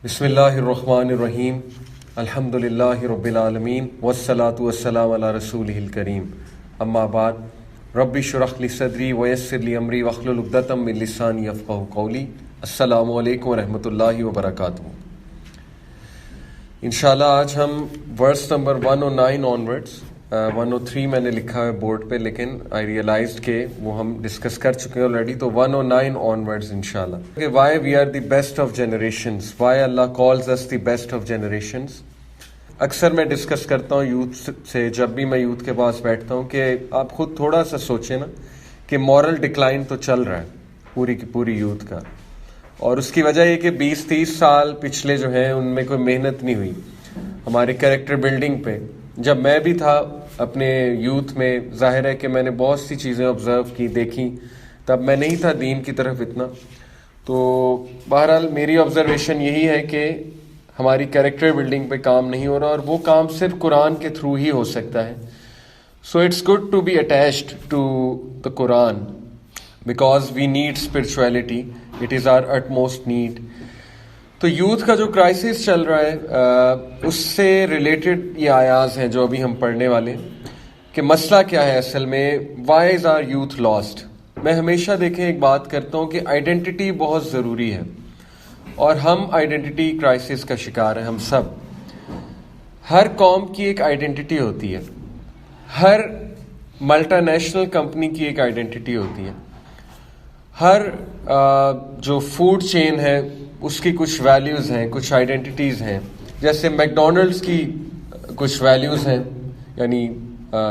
بسم اللہ الرحمن الرحیم الحمد للہ رب العالمین والصلاة والسلام علی رسولہ الکریم اما بعد رب اشرح لی صدری ویسر لی امری واحلل عقدۃ من لسانی یفقہوا قولی. السلام علیکم ورحمۃ اللہ وبرکاتہ. انشاءاللہ آج ہم ورس نمبر 109 آنورڈس 103 میں نے لکھا ہے بورڈ پہ، لیکن آئی ریئلائزڈ کہ وہ ہم ڈسکس کر چکے ہیں آلریڈی، تو 109 آنورڈز انشاءاللہ. کہ why we are the best of generations, why Allah calls us the best of generations. اکثر میں ڈسکس کرتا ہوں یوتھ سے، جب بھی میں یوتھ کے پاس بیٹھتا ہوں، کہ آپ خود تھوڑا سا سوچیں نا کہ مورل ڈکلائن تو چل رہا ہے پوری کی پوری یوتھ کا، اور اس کی وجہ یہ کہ 20-30 سال پچھلے جو ہیں ان میں کوئی محنت نہیں ہوئی ہماری کریکٹر بلڈنگ پہ. جب میں بھی تھا اپنے یوتھ میں، ظاہر ہے کہ میں نے بہت سی چیزیں آبزرو کی، دیکھی، تب میں نہیں تھا دین کی طرف اتنا. تو بہرحال میری آبزرویشن یہی ہے کہ ہماری کریکٹر بلڈنگ پہ کام نہیں ہو رہا، اور وہ کام صرف قرآن کے تھرو ہی ہو سکتا ہے. So it's good to be attached to the Quran because we need spirituality, it is our utmost need. تو یوتھ کا جو کرائسس چل رہا ہے اس سے ریلیٹڈ یہ آیاز ہیں جو ابھی ہم پڑھنے والے ہیں، کہ مسئلہ کیا ہے اصل میں، why is our youth lost. میں ہمیشہ دیکھیں ایک بات کرتا ہوں کہ آئیڈینٹی بہت ضروری ہے، اور ہم آئیڈینٹی کرائسس کا شکار ہیں ہم سب. ہر قوم کی ایک آئیڈینٹی ہوتی ہے، ہر ملٹی نیشنل کمپنی کی ایک آئیڈینٹی ہوتی ہے، ہر جو فوڈ چین ہے اس کی کچھ ویلیوز ہیں، کچھ آئیڈینٹیز ہیں. جیسے میک ڈونلڈس کی کچھ ویلیوز ہیں، یعنی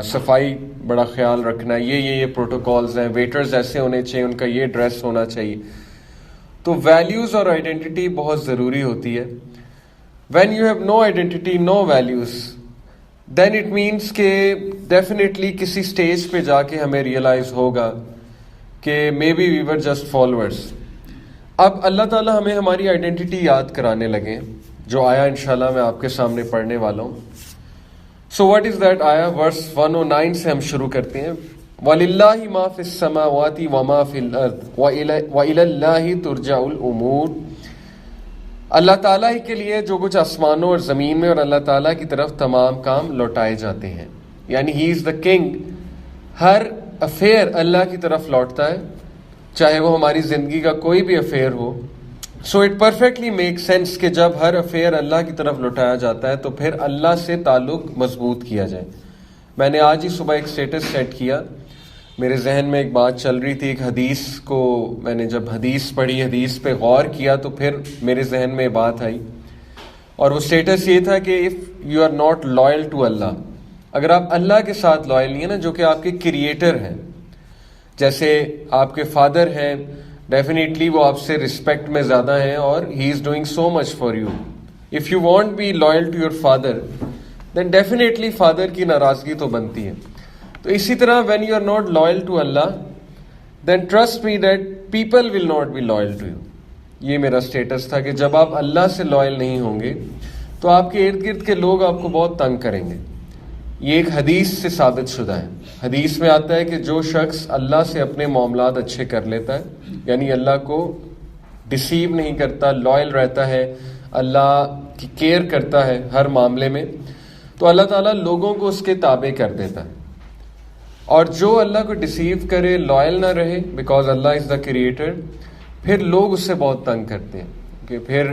صفائی بڑا خیال رکھنا، یہ پروٹوکالز ہیں، ویٹرز ایسے ہونے چاہیے، ان کا یہ ڈریس ہونا چاہیے. تو ویلیوز اور آئیڈینٹی بہت ضروری ہوتی ہے. When you have no identity, no values, then it means کہ ڈیفینیٹلی کسی اسٹیج پہ جا کے ہمیں ریئلائز ہوگا کہ maybe we were just followers. اب اللہ تعالیٰ ہمیں ہماری آئیڈینٹی یاد کرانے لگے، جو آیا انشاءاللہ میں آپ کے سامنے پڑھنے والا ہوں. سو واٹ از دیٹ آیا؟ ورس 109 سے ہم شروع کرتے ہیں. وَلِلَّهِ مَا فِي السَّمَاوَاتِ وَمَا فِي الْأَرْضِ وَإِلَى اللَّهِ تُرْجَعُ الْأُمُورُ. اللہ تعالیٰ ہی کے لیے جو کچھ آسمانوں اور زمین میں، اور اللہ تعالیٰ کی طرف تمام کام لوٹائے جاتے ہیں. یعنی ہی از دا کنگ، ہر افیئر اللہ کی طرف لوٹتا ہے، چاہے وہ ہماری زندگی کا کوئی بھی affair who. So it perfectly make sense کہ جب ہر افیئر اللہ کی طرف لوٹایا جاتا ہے تو پھر اللہ سے تعلق مضبوط کیا جائے. میں نے آج ہی صبح ایک اسٹیٹس سیٹ کیا، میرے ذہن میں ایک بات چل رہی تھی، ایک حدیث کو میں نے جب حدیث پڑھی، حدیث پہ غور کیا، تو پھر میرے ذہن میں بات آئی، اور وہ اسٹیٹس یہ تھا کہ if you are not loyal to Allah, اگر آپ اللہ کے ساتھ لائل نہیں ہیں نا، جو کہ آپ کے کریٹر ہیں، جیسے آپ کے فادر ہیں، ڈیفینیٹلی وہ آپ سے رسپیکٹ میں زیادہ ہیں، اور he is doing so much for you. If you want be loyal to your father, then definitely father کی ناراضگی تو بنتی ہے. تو اسی طرح when you are not loyal to Allah, then trust me that people will not be loyal to you. یہ میرا اسٹیٹس تھا کہ جب آپ اللہ سے لائل نہیں ہوں گے تو آپ کے ارد گرد کے لوگ آپ کو بہت تنگ کریں گے. یہ ایک حدیث سے ثابت شدہ ہے. حدیث میں آتا ہے کہ جو شخص اللہ سے اپنے معاملات اچھے کر لیتا ہے، یعنی اللہ کو ڈسیو نہیں کرتا، لائل رہتا ہے، اللہ کی کیئر کرتا ہے ہر معاملے میں، تو اللہ تعالیٰ لوگوں کو اس کے تابع کر دیتا ہے. اور جو اللہ کو ڈسیو کرے، لائل نہ رہے، because Allah is the creator, پھر لوگ اس سے بہت تنگ کرتے ہیں، کہ پھر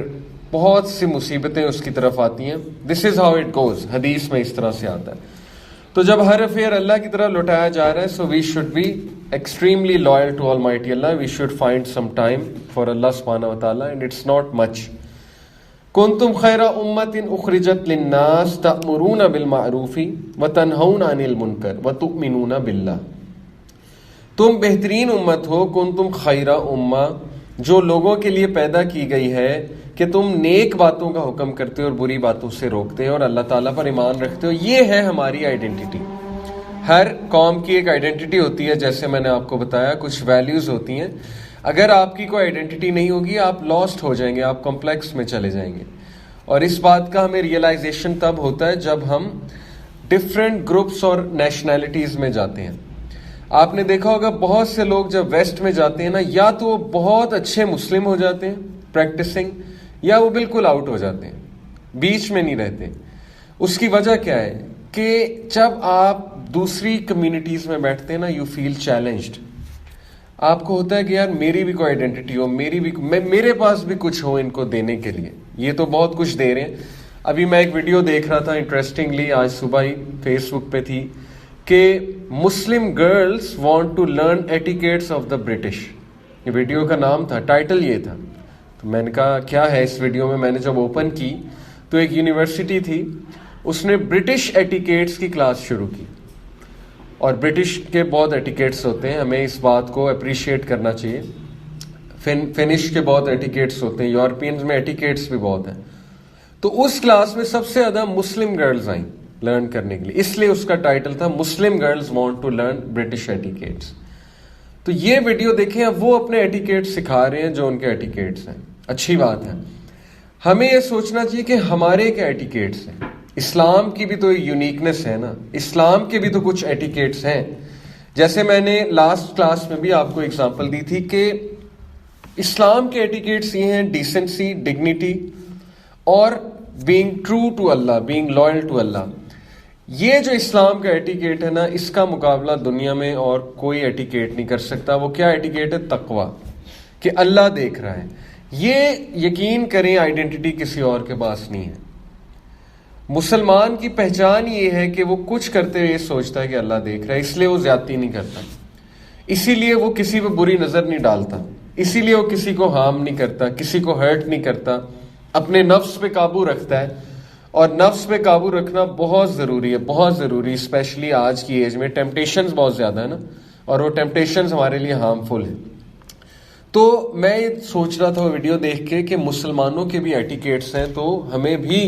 بہت سی مصیبتیں اس کی طرف آتی ہیں. دس از ہاؤ اٹ گوز. حدیث میں اس طرح سے آتا ہے. تو جب ہر افیئر اللہ کی طرف لوٹایا جا رہا ہے، so we should be extremely loyal to almighty Allah. We should find some time for Allah سبحانہ و تعالیٰ، اینڈ اٹس ناٹ مچ. کنتم خیر امت اخرجت للناس تأمرون بالمعروف وتنہون عن المنکر وتؤمنون باللہ. تم بہترین امت ہو، کنتم خیر امہ، جو لوگوں کے لیے پیدا کی گئی ہے کہ تم نیک باتوں کا حکم کرتے ہو اور بری باتوں سے روکتے ہو، اور اللہ تعالیٰ پر ایمان رکھتے ہو. یہ ہے ہماری آئیڈینٹی. ہر قوم کی ایک آئیڈینٹی ہوتی ہے، جیسے میں نے آپ کو بتایا، کچھ ویلیوز ہوتی ہیں. اگر آپ کی کوئی آئیڈینٹی نہیں ہوگی، آپ لاسٹ ہو جائیں گے، آپ کمپلیکس میں چلے جائیں گے. اور اس بات کا ہمیں ریئلائزیشن تب ہوتا ہے جب ہم ڈفرینٹ گروپس اور نیشنلٹیز میں جاتے ہیں. آپ نے دیکھا ہوگا بہت سے لوگ جب ویسٹ میں جاتے ہیں نا، یا تو وہ بہت اچھے مسلم ہو جاتے ہیں پریکٹسنگ، یا وہ بالکل آؤٹ ہو جاتے ہیں, بیچ میں نہیں رہتے. اس کی وجہ کیا ہے کہ جب آپ دوسری کمیونٹیز میں بیٹھتے ہیں نا, یو فیل چیلنجڈ. آپ کو ہوتا ہے کہ یار میری بھی کوئی آئیڈینٹی ہو, میرے پاس بھی کچھ ہو ان کو دینے کے لیے. یہ تو بہت کچھ دے رہے ہیں. ابھی میں ایک ویڈیو دیکھ رہا تھا انٹرسٹنگلی, آج صبح ہی فیس بک پہ تھی, کہ Muslim girls want to learn etiquettes of the British. یہ ویڈیو کا نام تھا, ٹائٹل یہ تھا. تو میں نے کہا کیا ہے اس ویڈیو میں. میں نے جب اوپن کی تو ایک یونیورسٹی تھی, اس نے برٹش ایٹیکیٹس کی کلاس شروع کی. اور برٹش کے بہت ایٹیکیٹس ہوتے ہیں, ہمیں اس بات کو اپریشیٹ کرنا چاہیے. فنش کے بہت ایٹیکیٹس ہوتے ہیں, یورپینز میں ایٹیکیٹس بھی بہت ہیں. تو اس کلاس میں سب سے زیادہ مسلم گرلز آئیں لرن کرنے کے لیے, اس لیے اس کا ٹائٹل تھا Muslim girls want to learn British etiquettes. تو یہ ویڈیو دیکھیں, اب وہ اپنے ایٹیکیٹس سکھا رہے ہیں جو ان کے ایٹیکیٹس ہیں. اچھی بات ہے. ہمیں یہ سوچنا چاہیے کہ ہمارے کیا ایٹیکیٹس ہیں. اسلام کی بھی تو یونیکنیس ہے نا, اسلام کے بھی تو کچھ ایٹیکیٹس ہیں. جیسے میں نے لاسٹ کلاس میں بھی آپ کو اگزامپل دی تھی کہ اسلام کے ایٹیکیٹس یہ ہیں, ڈیسنسی, ڈگنیٹی, اور being true to Allah, being loyal to Allah. یہ جو اسلام کا ایٹیکیٹ ہے نا, اس کا مقابلہ دنیا میں اور کوئی ایٹیکیٹ نہیں کر سکتا. وہ کیا ایٹیکیٹ ہے؟ تقوی, کہ اللہ دیکھ رہا ہے. یہ یقین کریں آئیڈینٹی کسی اور کے پاس نہیں ہے. مسلمان کی پہچان یہ ہے کہ وہ کچھ کرتے ہوئے سوچتا ہے کہ اللہ دیکھ رہا ہے, اس لیے وہ زیادتی نہیں کرتا, اسی لیے وہ کسی پہ بری نظر نہیں ڈالتا, اسی لیے وہ کسی کو ہارم نہیں کرتا, کسی کو ہرٹ نہیں کرتا, اپنے نفس پہ قابو رکھتا ہے. اور نفس پہ قابو رکھنا بہت ضروری ہے, بہت ضروری, اسپیشلی آج کی ایج میں ٹیمپٹیشنز بہت زیادہ ہے نا, اور وہ ٹیمپٹیشنز ہمارے لیے ہارمفل ہیں. تو میں سوچ رہا تھا ویڈیو دیکھ کے کہ مسلمانوں کے بھی ایٹیکیٹس ہیں, تو ہمیں بھی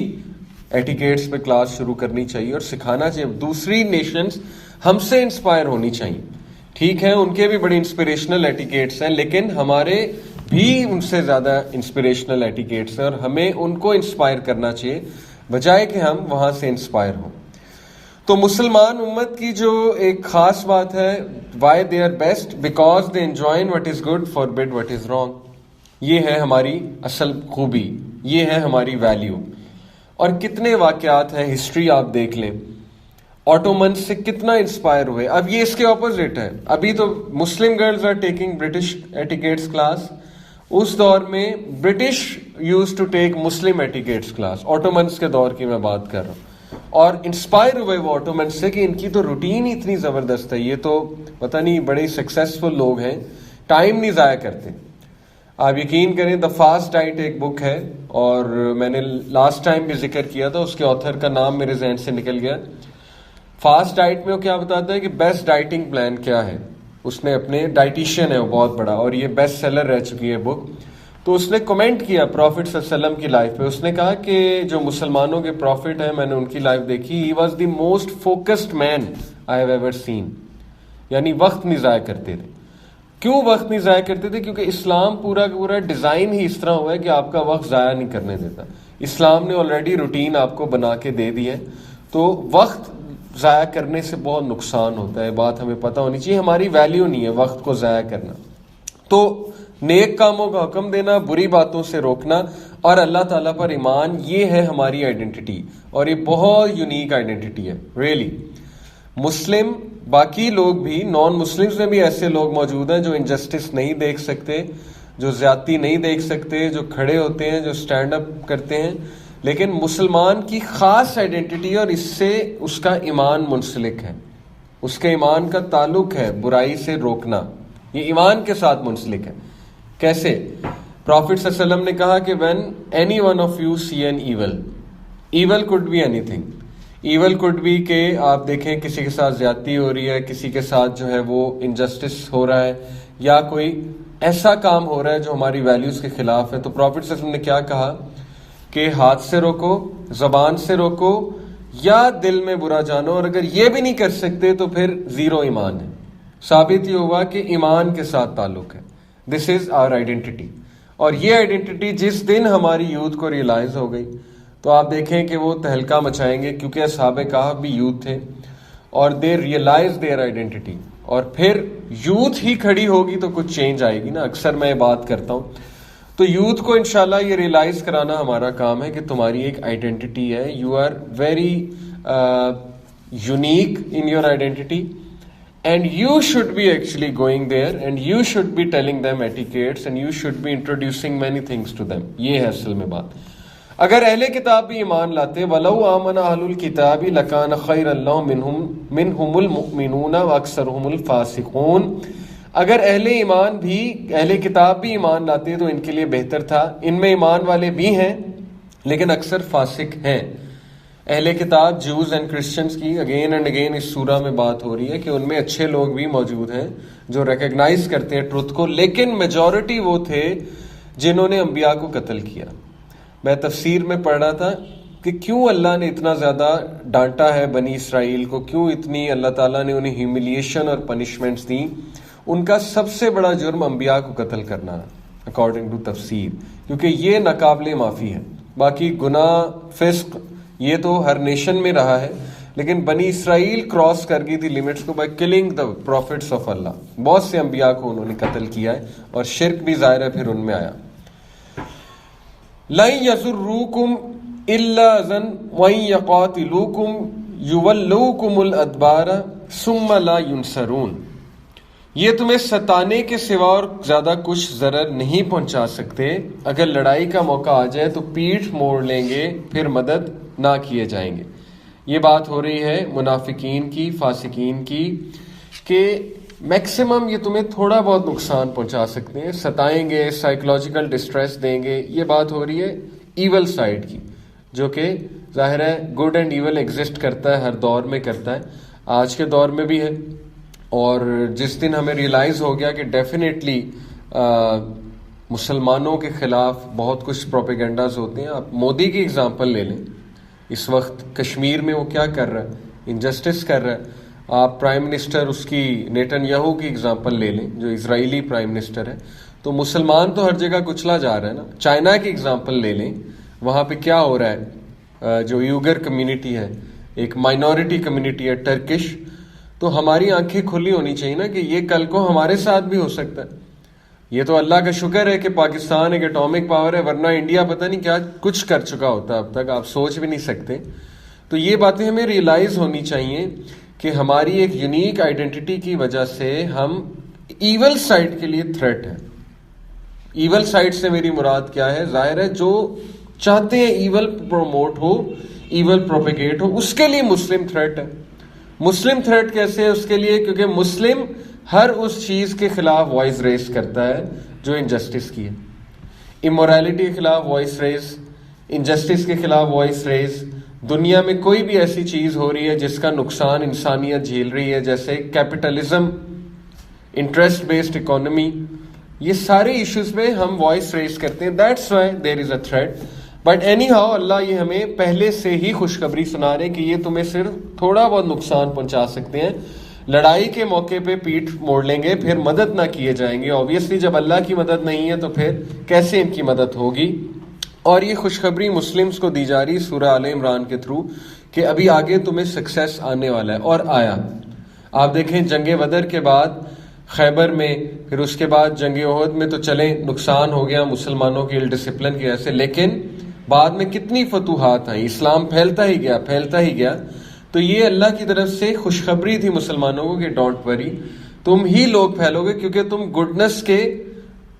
ایٹیکیٹس پہ کلاس شروع کرنی چاہیے اور سکھانا چاہیے. دوسری نیشنز ہم سے انسپائر ہونی چاہیے. ٹھیک ہے, ان کے بھی بڑے انسپریشنل ایٹیکیٹس ہیں, لیکن ہمارے بھی ان سے زیادہ انسپریشنل ایٹیکیٹس ہیں, اور ہمیں ان کو انسپائر کرنا چاہیے بجائے کہ ہم وہاں سے انسپائر ہوں. تو مسلمان امت کی جو ایک خاص بات ہے, why they are best, because they enjoin what is good, forbid what is wrong. یہ ہے ہماری اصل خوبی, یہ ہے ہماری ویلیو. اور کتنے واقعات ہیں, ہسٹری آپ دیکھ لیں, آٹومن سے کتنا انسپائر ہوئے. اب یہ اس کے اپوزٹ ہے. ابھی تو Muslim girls are taking British etiquettes class, اس دور میں British use to take Muslim etiquettes class. Ottomans کے دور کی میں بات کر رہا ہوں, اور انسپائر ہوئے وہ آٹومنس سے کہ ان کی تو روٹین ہی اتنی زبردست ہے, یہ تو پتہ نہیں بڑے سکسیسفل لوگ ہیں, ٹائم نہیں ضائع کرتے. آپ یقین کریں, دا فاسٹ ڈائٹ ایک بک ہے, اور میں نے لاسٹ ٹائم بھی ذکر کیا تھا, اس کے آتھر کا نام میرے ذہن سے نکل گیا. فاسٹ ڈائٹ میں وہ کیا بتاتا ہے کہ بیسٹ ڈائٹنگ پلان کیا ہے. اس نے اپنے ڈائٹیشین ہے وہ بہت بڑا, اور یہ بیسٹ سیلر رہ چکی ہے بک. تو اس نے کمنٹ کیا پروفٹ صلی اللہ علیہ وسلم کی لائف پہ. اس نے کہا کہ جو مسلمانوں کے پروفٹ ہیں, میں نے ان کی لائف دیکھی, he was the most focused man I have ever seen. یعنی وقت نہیں ضائع کرتے تھے. کیوں وقت نہیں ضائع کرتے تھے؟ کیونکہ اسلام پورا کا پورا ڈیزائن ہی اس طرح ہوا ہے کہ آپ کا وقت ضائع نہیں کرنے دیتا. اسلام نے آلریڈی روٹین آپ کو بنا کے دے دی ہے, تو وقت ضائع کرنے سے بہت نقصان ہوتا ہے. بات ہمیں پتہ ہونی چاہیے, ہماری ویلیو نہیں ہے وقت کو ضائع کرنا. تو نیک کاموں کا حکم دینا, بری باتوں سے روکنا, اور اللہ تعالیٰ پر ایمان, یہ ہے ہماری آئیڈینٹی, اور یہ بہت یونیک آئیڈینٹی ہے ریئلی. مسلم, باقی لوگ بھی, نان مسلمز میں بھی ایسے لوگ موجود ہیں جو انجسٹس نہیں دیکھ سکتے, جو زیادتی نہیں دیکھ سکتے, جو کھڑے ہوتے ہیں, جو سٹینڈ اپ کرتے ہیں. لیکن مسلمان کی خاص آئیڈینٹی, اور اس سے اس کا ایمان منسلک ہے, اس کے ایمان کا تعلق ہے برائی سے روکنا. یہ ایمان کے ساتھ منسلک ہے. کیسے؟ پروفٹ صلی اللہ علیہ وسلم نے کہا کہ when any one of you see an evil, evil could be anything. Evil could be کہ آپ دیکھیں کسی کے ساتھ زیادتی ہو رہی ہے, کسی کے ساتھ جو ہے وہ انجسٹس ہو رہا ہے, یا کوئی ایسا کام ہو رہا ہے جو ہماری ویلیوز کے خلاف ہے. تو پروفٹ صلی اللہ علیہ وسلم نے کیا کہا کہ ہاتھ سے روکو, زبان سے روکو, یا دل میں برا جانو, اور اگر یہ بھی نہیں کر سکتے تو پھر زیرو ایمان ہے. ثابت یہ ہوا کہ ایمان کے ساتھ تعلق ہے. دس از آور آئیڈینٹی. اور یہ آئیڈینٹی جس دن ہماری یوتھ کو ریئلائز ہو گئی تو آپ دیکھیں کہ وہ تہلکہ مچائیں گے, کیونکہ اصحاب کہف بھی یوتھ تھے, اور دے ریئلائز دیئر آئیڈینٹی. اور پھر یوتھ ہی کھڑی ہوگی تو کچھ چینج آئے گی نا. اکثر میں یہ بات کرتا ہوں. تو یوتھ کو انشاءاللہ یہ ریئلائز کرانا ہمارا کام ہے کہ تمہاری ایک آئیڈینٹی ہے, you are very unique in your identity, and you should be actually going there and you should be telling them etiquettes and you should be introducing many things to them. یہ ہے اصل میں بات. اگر اہل کتاب بھی ایمان لاتے وَلَوْ آمَنَ أَهْلُ الْكِتَابِ لَكَانَ خَيْرًا لَهُم مِّنْهُمُ الْمُؤْمِنُونَ وَأَكْثَرُهُمُ الْفَاسِقُونَ. اگر اہل ایمان بھی, اہل کتاب بھی ایمان لاتے تو ان کے لیے بہتر تھا. ان میں ایمان والے بھی ہیں لیکن اکثر فاسق ہیں. اہل کتاب جوز اینڈ کرسچنز کی اگین اینڈ اگین اس سورہ میں بات ہو رہی ہے کہ ان میں اچھے لوگ بھی موجود ہیں جو ریکگنائز کرتے ہیں ٹروتھ کو, لیکن میجورٹی وہ تھے جنہوں نے انبیاء کو قتل کیا. میں تفسیر میں پڑھ رہا تھا کہ کیوں اللہ نے اتنا زیادہ ڈانٹا ہے بنی اسرائیل کو, کیوں اتنی اللہ تعالیٰ نے انہیں ہیوملیشن اور پنشمنٹس دیں. ان کا سب سے بڑا جرم انبیاء کو قتل کرنا ہے اکارڈنگ ٹو تفسیر, کیونکہ یہ ناقابل معافی ہے. باقی گناہ فسق یہ تو ہر نیشن میں رہا ہے, لیکن بنی اسرائیل کراس کر گئی تھی لمٹس کو by killing the prophets of Allah. بہت سے انبیاء کو انہوں نے قتل کیا ہے اور شرک بھی ظاہر ہے پھر ان میں آیا. لَن يَضُرُّوكُمْ إِلَّا أَذًى وَإِن يَقَاتِلُوكُمْ يُوَلُّوكُمُ الْأَدْبَارَ ثُمَّ لَا يُنصَرُونَ. یہ تمہیں ستانے کے سوا اور زیادہ کچھ ضرر نہیں پہنچا سکتے. اگر لڑائی کا موقع آ جائے تو پیٹھ موڑ لیں گے, پھر مدد نہ کیے جائیں گے. یہ بات ہو رہی ہے منافقین کی, فاسقین کی, کہ میکسیمم یہ تمہیں تھوڑا بہت نقصان پہنچا سکتے ہیں, ستائیں گے, سائیکولوجیکل ڈسٹریس دیں گے. یہ بات ہو رہی ہے ایول سائڈ کی, جو کہ ظاہر ہے گڈ اینڈ ایول ایگزسٹ کرتا ہے, ہر دور میں کرتا ہے, آج کے دور میں بھی ہے. اور جس دن ہمیں ریئلائز ہو گیا کہ ڈیفینیٹلی مسلمانوں کے خلاف بہت کچھ پروپیگنڈاز ہوتے ہیں. آپ مودی کی اگزامپل لے لیں, اس وقت کشمیر میں وہ کیا کر رہا ہے, انجسٹس کر رہا ہے. آپ پرائم منسٹر اس کی نیتن یاہو کی اگزامپل لے لیں جو اسرائیلی پرائم منسٹر ہے, تو مسلمان تو ہر جگہ کچلا جا رہا ہے نا. چائنا کی اگزامپل لے لیں, وہاں پہ کیا ہو رہا ہے, جو یوگر کمیونٹی ہے, ایک مائنورٹی کمیونٹی ہے ٹرکش, تو ہماری آنکھیں کھلی ہونی چاہیے نا کہ یہ کل کو ہمارے ساتھ بھی ہو سکتا ہے. یہ تو اللہ کا شکر ہے کہ پاکستان ایک ایٹامک پاور ہے, ورنہ انڈیا پتہ نہیں کیا کچھ کر چکا ہوتا اب تک, آپ سوچ بھی نہیں سکتے. تو یہ باتیں ہمیں ریئلائز ہونی چاہیے کہ ہماری ایک یونیک آئیڈینٹی کی وجہ سے ہم ایول سائڈ کے لیے تھریٹ ہے. ایول سائڈ سے میری مراد کیا ہے, ظاہر ہے جو چاہتے ہیں ایول پروموٹ ہو, ایول پروپیگیٹ ہو, اس کے لیے مسلم تھریٹ ہے. مسلم تھریٹ کیسے ہے اس کے لیے, کیونکہ مسلم ہر اس چیز کے خلاف وائس ریز کرتا ہے جو انجسٹس کی ہے. امورالٹی کے خلاف وائس ریز, انجسٹس کے خلاف وائس ریز. دنیا میں کوئی بھی ایسی چیز ہو رہی ہے جس کا نقصان انسانیت جھیل رہی ہے, جیسے کیپٹلزم, انٹرسٹ بیسڈ اکانومی, یہ سارے ایشوز پہ ہم وائس ریز کرتے ہیں. That's why there is a threat. But anyhow Allah یہ ہمیں پہلے سے ہی خوشخبری سنا رہے کہ یہ تمہیں صرف تھوڑا بہت نقصان پہنچا سکتے ہیں. لڑائی کے موقع پہ پیٹھ موڑ لیں گے, پھر مدد نہ کیے جائیں گے. آبویسلی جب اللہ کی مدد نہیں ہے تو پھر کیسے ان کی مدد ہوگی. اور یہ خوشخبری مسلمز کو دی جا رہی سورہ آل عمران کے تھرو کہ ابھی آگے تمہیں سکسیس آنے والا ہے, اور آیا. آپ دیکھیں جنگ بدر کے بعد خیبر میں, پھر اس کے بعد جنگ احد میں, تو چلیں نقصان ہو گیا مسلمانوں کی ڈسپلن کی وجہ سے, لیکن بعد میں کتنی فتوحات آئیں, اسلام پھیلتا ہی گیا پھیلتا ہی گیا. تو یہ اللہ کی طرف سے خوشخبری تھی مسلمانوں کو کہ ڈونٹ وری, تم ہی لوگ پھیلو گے کیونکہ تم گڈنس کے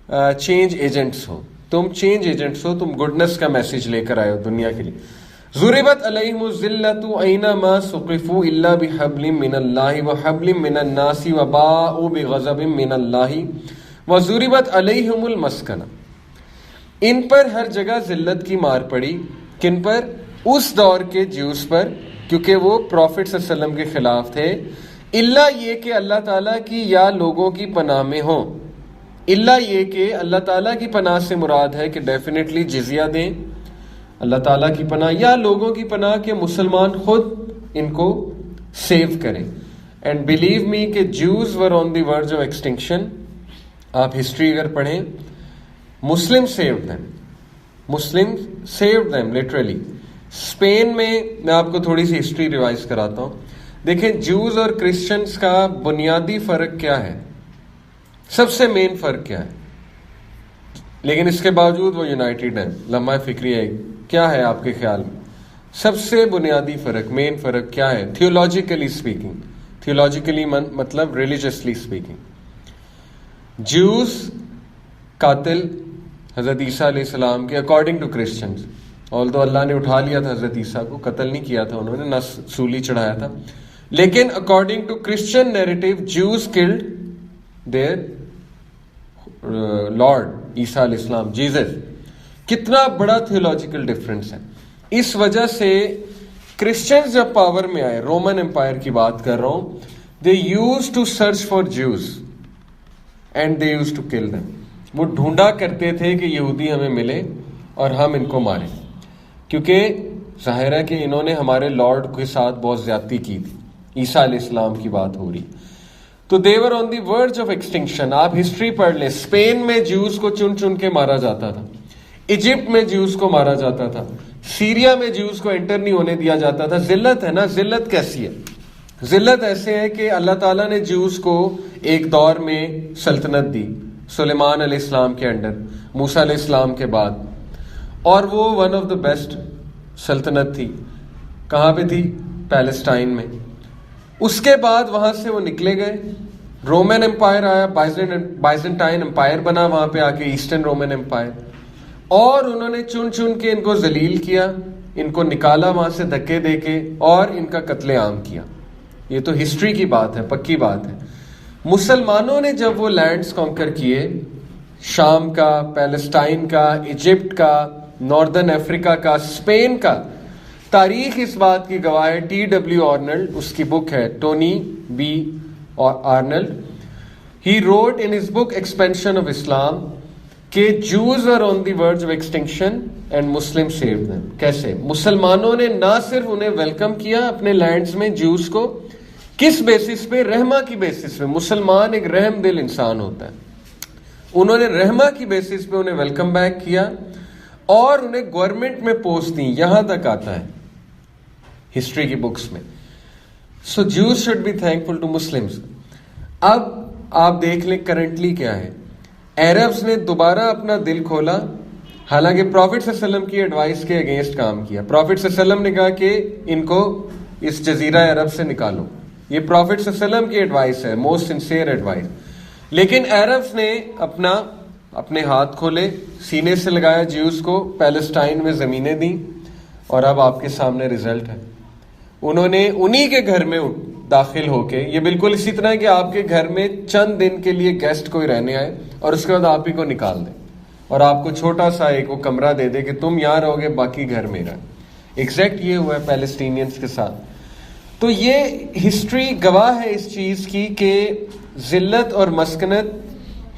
چینج ایجنٹس ہو, تم چینج ایجنٹس ہو, تم گڈنس کا میسج لے کر آئے ہو دنیا کے لیے. ضربت علیہم الذلۃ اینما ثقفوا الا بحبل من اللہ وحبل من الناس وباءوا بغضب من اللہ وضربت علیہم المسکنہ. ان پر ہر جگہ ذلت کی مار پڑی. کن پر؟ اس دور کے جیوز پر, کیونکہ وہ پروفٹ صلی اللہ علیہ وسلم کے خلاف تھے. اللہ یہ کہ اللہ تعالیٰ کی یا لوگوں کی پناہ میں ہوں. اللہ یہ کہ اللہ تعالیٰ کی پناہ سے مراد ہے کہ ڈیفینیٹلی جزیہ دیں, اللہ تعالیٰ کی پناہ, یا لوگوں کی پناہ کہ مسلمان خود ان کو سیو کریں. اینڈ بلیو می کہ Jews were on the verge of extinction. آپ ہسٹری اگر پڑھیں, Muslim saved them, Muslim saved them literally. Spain میں آپ کو تھوڑی سی ہسٹری ریوائز کراتا ہوں. دیکھیں جیوز اور کرسچنس کا بنیادی فرق کیا ہے, سب سے مین فرق کیا ہے. لیکن اس کے باوجود وہ یونائٹیڈ ہیں. لمحہ فکری ہے کیا ہے آپ کے خیال میں سب سے بنیادی فرق, مین فرق کیا ہے تھیولوجیکلی اسپیکنگ؟ تھیولوجیکلی مطلب ریلیجسلی اسپیکنگ. جیوز قاتل حضرت عیسیٰ علیہ السلام کے اکارڈنگ ٹو کرسچنز, آلدو اللہ نے اٹھا لیا تھا حضرت عیسیٰ کو, قتل نہیں کیا تھا انہوں نے, نہ سولی چڑھایا تھا, لیکن according to Christian narrative Jews killed their lord عیسیٰ علیہ السلام, جیزس. کتنا بڑا تھیولوجیکل ڈفرنس ہے. اس وجہ سے کرسچنز جب پاور میں آئے, رومن امپائر کی بات کر رہا ہوں, they used to search for Jews and they used to kill them. وہ ڈھونڈا کرتے تھے کہ یہودی ہمیں ملے اور ہم ان کو ماریں, کیونکہ ظاہر ہے کہ انہوں نے ہمارے لارڈ کے ساتھ بہت زیادتی کی تھی. عیسیٰ علیہ السلام کی بات ہو رہی. تو دیور آن دی ورج آف ایکسٹنکشن. آپ ہسٹری پڑھ لیں, اسپین میں جیوز کو چن چن کے مارا جاتا تھا, ایجپٹ میں جیوز کو مارا جاتا تھا, سیریا میں جیوز کو انٹر نہیں ہونے دیا جاتا تھا. ذلت ہے نا, ذلت کیسی ہے؟ ذلت ایسے ہے کہ اللہ تعالیٰ نے جیوز کو ایک دور میں سلطنت دی, سلیمان علیہ السلام کے انڈر, موسیٰ علیہ السلام کے بعد, اور وہ ون آف دا بیسٹ سلطنت تھی. کہاں پہ تھی؟ پیلسٹائن میں. اس کے بعد وہاں سے وہ نکلے گئے, رومن امپائر آیا, بائزنٹائن امپائر بنا وہاں پہ آ کے, ایسٹرن رومن امپائر, اور انہوں نے چن چن کے ان کو ذلیل کیا, ان کو نکالا وہاں سے دھکے دے کے, اور ان کا قتل عام کیا. یہ تو ہسٹری کی بات ہے, پکی بات ہے. مسلمانوں نے جب وہ لینڈز کانکر کیے, شام کا, پیلسٹائن کا, ایجپٹ کا, ناردرن افریقہ کا, اسپین کا, تاریخ اس بات کی گواہ ہے. ٹی ڈبلیو آرنلڈ, اس کی بک ہے Tony B Arnold, he wrote in his book expansion of Islam کہ Jews are on the verge of extinction and Muslim save them. کیسے مسلمانوں نے نہ صرف انہیں ویلکم کیا اپنے لینڈز میں, جوز کو, کس بیسس پہ؟ رحمہ کی بیسس پہ. مسلمان ایک رحم دل انسان ہوتا ہے. انہوں نے رحمہ کی بیسس پہ انہیں ویلکم بیک کیا اور انہیں گورنمنٹ میں پوسٹ دی. یہاں تک آتا ہے ہسٹری کی بکس میں. So Jews should be thankful to Muslims. اب آپ دیکھ لیں کرنٹلی کیا ہے. عربز نے دوبارہ اپنا دل کھولا, حالانکہ پروفٹ صلی اللہ علیہ وسلم کی ایڈوائس کے اگینسٹ کام کیا. پروفٹ صلی اللہ علیہ وسلم نے کہا کہ ان کو اس جزیرہ عرب سے نکالو. یہ پروفٹ صلی اللہ علیہ وسلم کی ایڈوائس ہے, موسٹ سنسیئر ایڈوائس. لیکن عربز نے اپنے ہاتھ کھولے, سینے سے لگایا جیوز کو, پیلسٹائن میں زمینیں دیں, اور اب آپ کے سامنے ریزلٹ ہے. انہوں نے انہی کے گھر میں داخل ہو کے, یہ بالکل اسی طرح کہ آپ کے گھر میں چند دن کے لیے گیسٹ کوئی رہنے آئے اور اس کے بعد آپ ہی کو نکال دیں اور آپ کو چھوٹا سا ایک وہ کمرہ دے دے کہ تم یہاں رہو گے, باقی گھر میرا. ایگزیکٹ یہ ہوا ہے پیلسٹینینز کے ساتھ. تو یہ ہسٹری گواہ ہے اس چیز کی کہ ذلت اور مسکنت,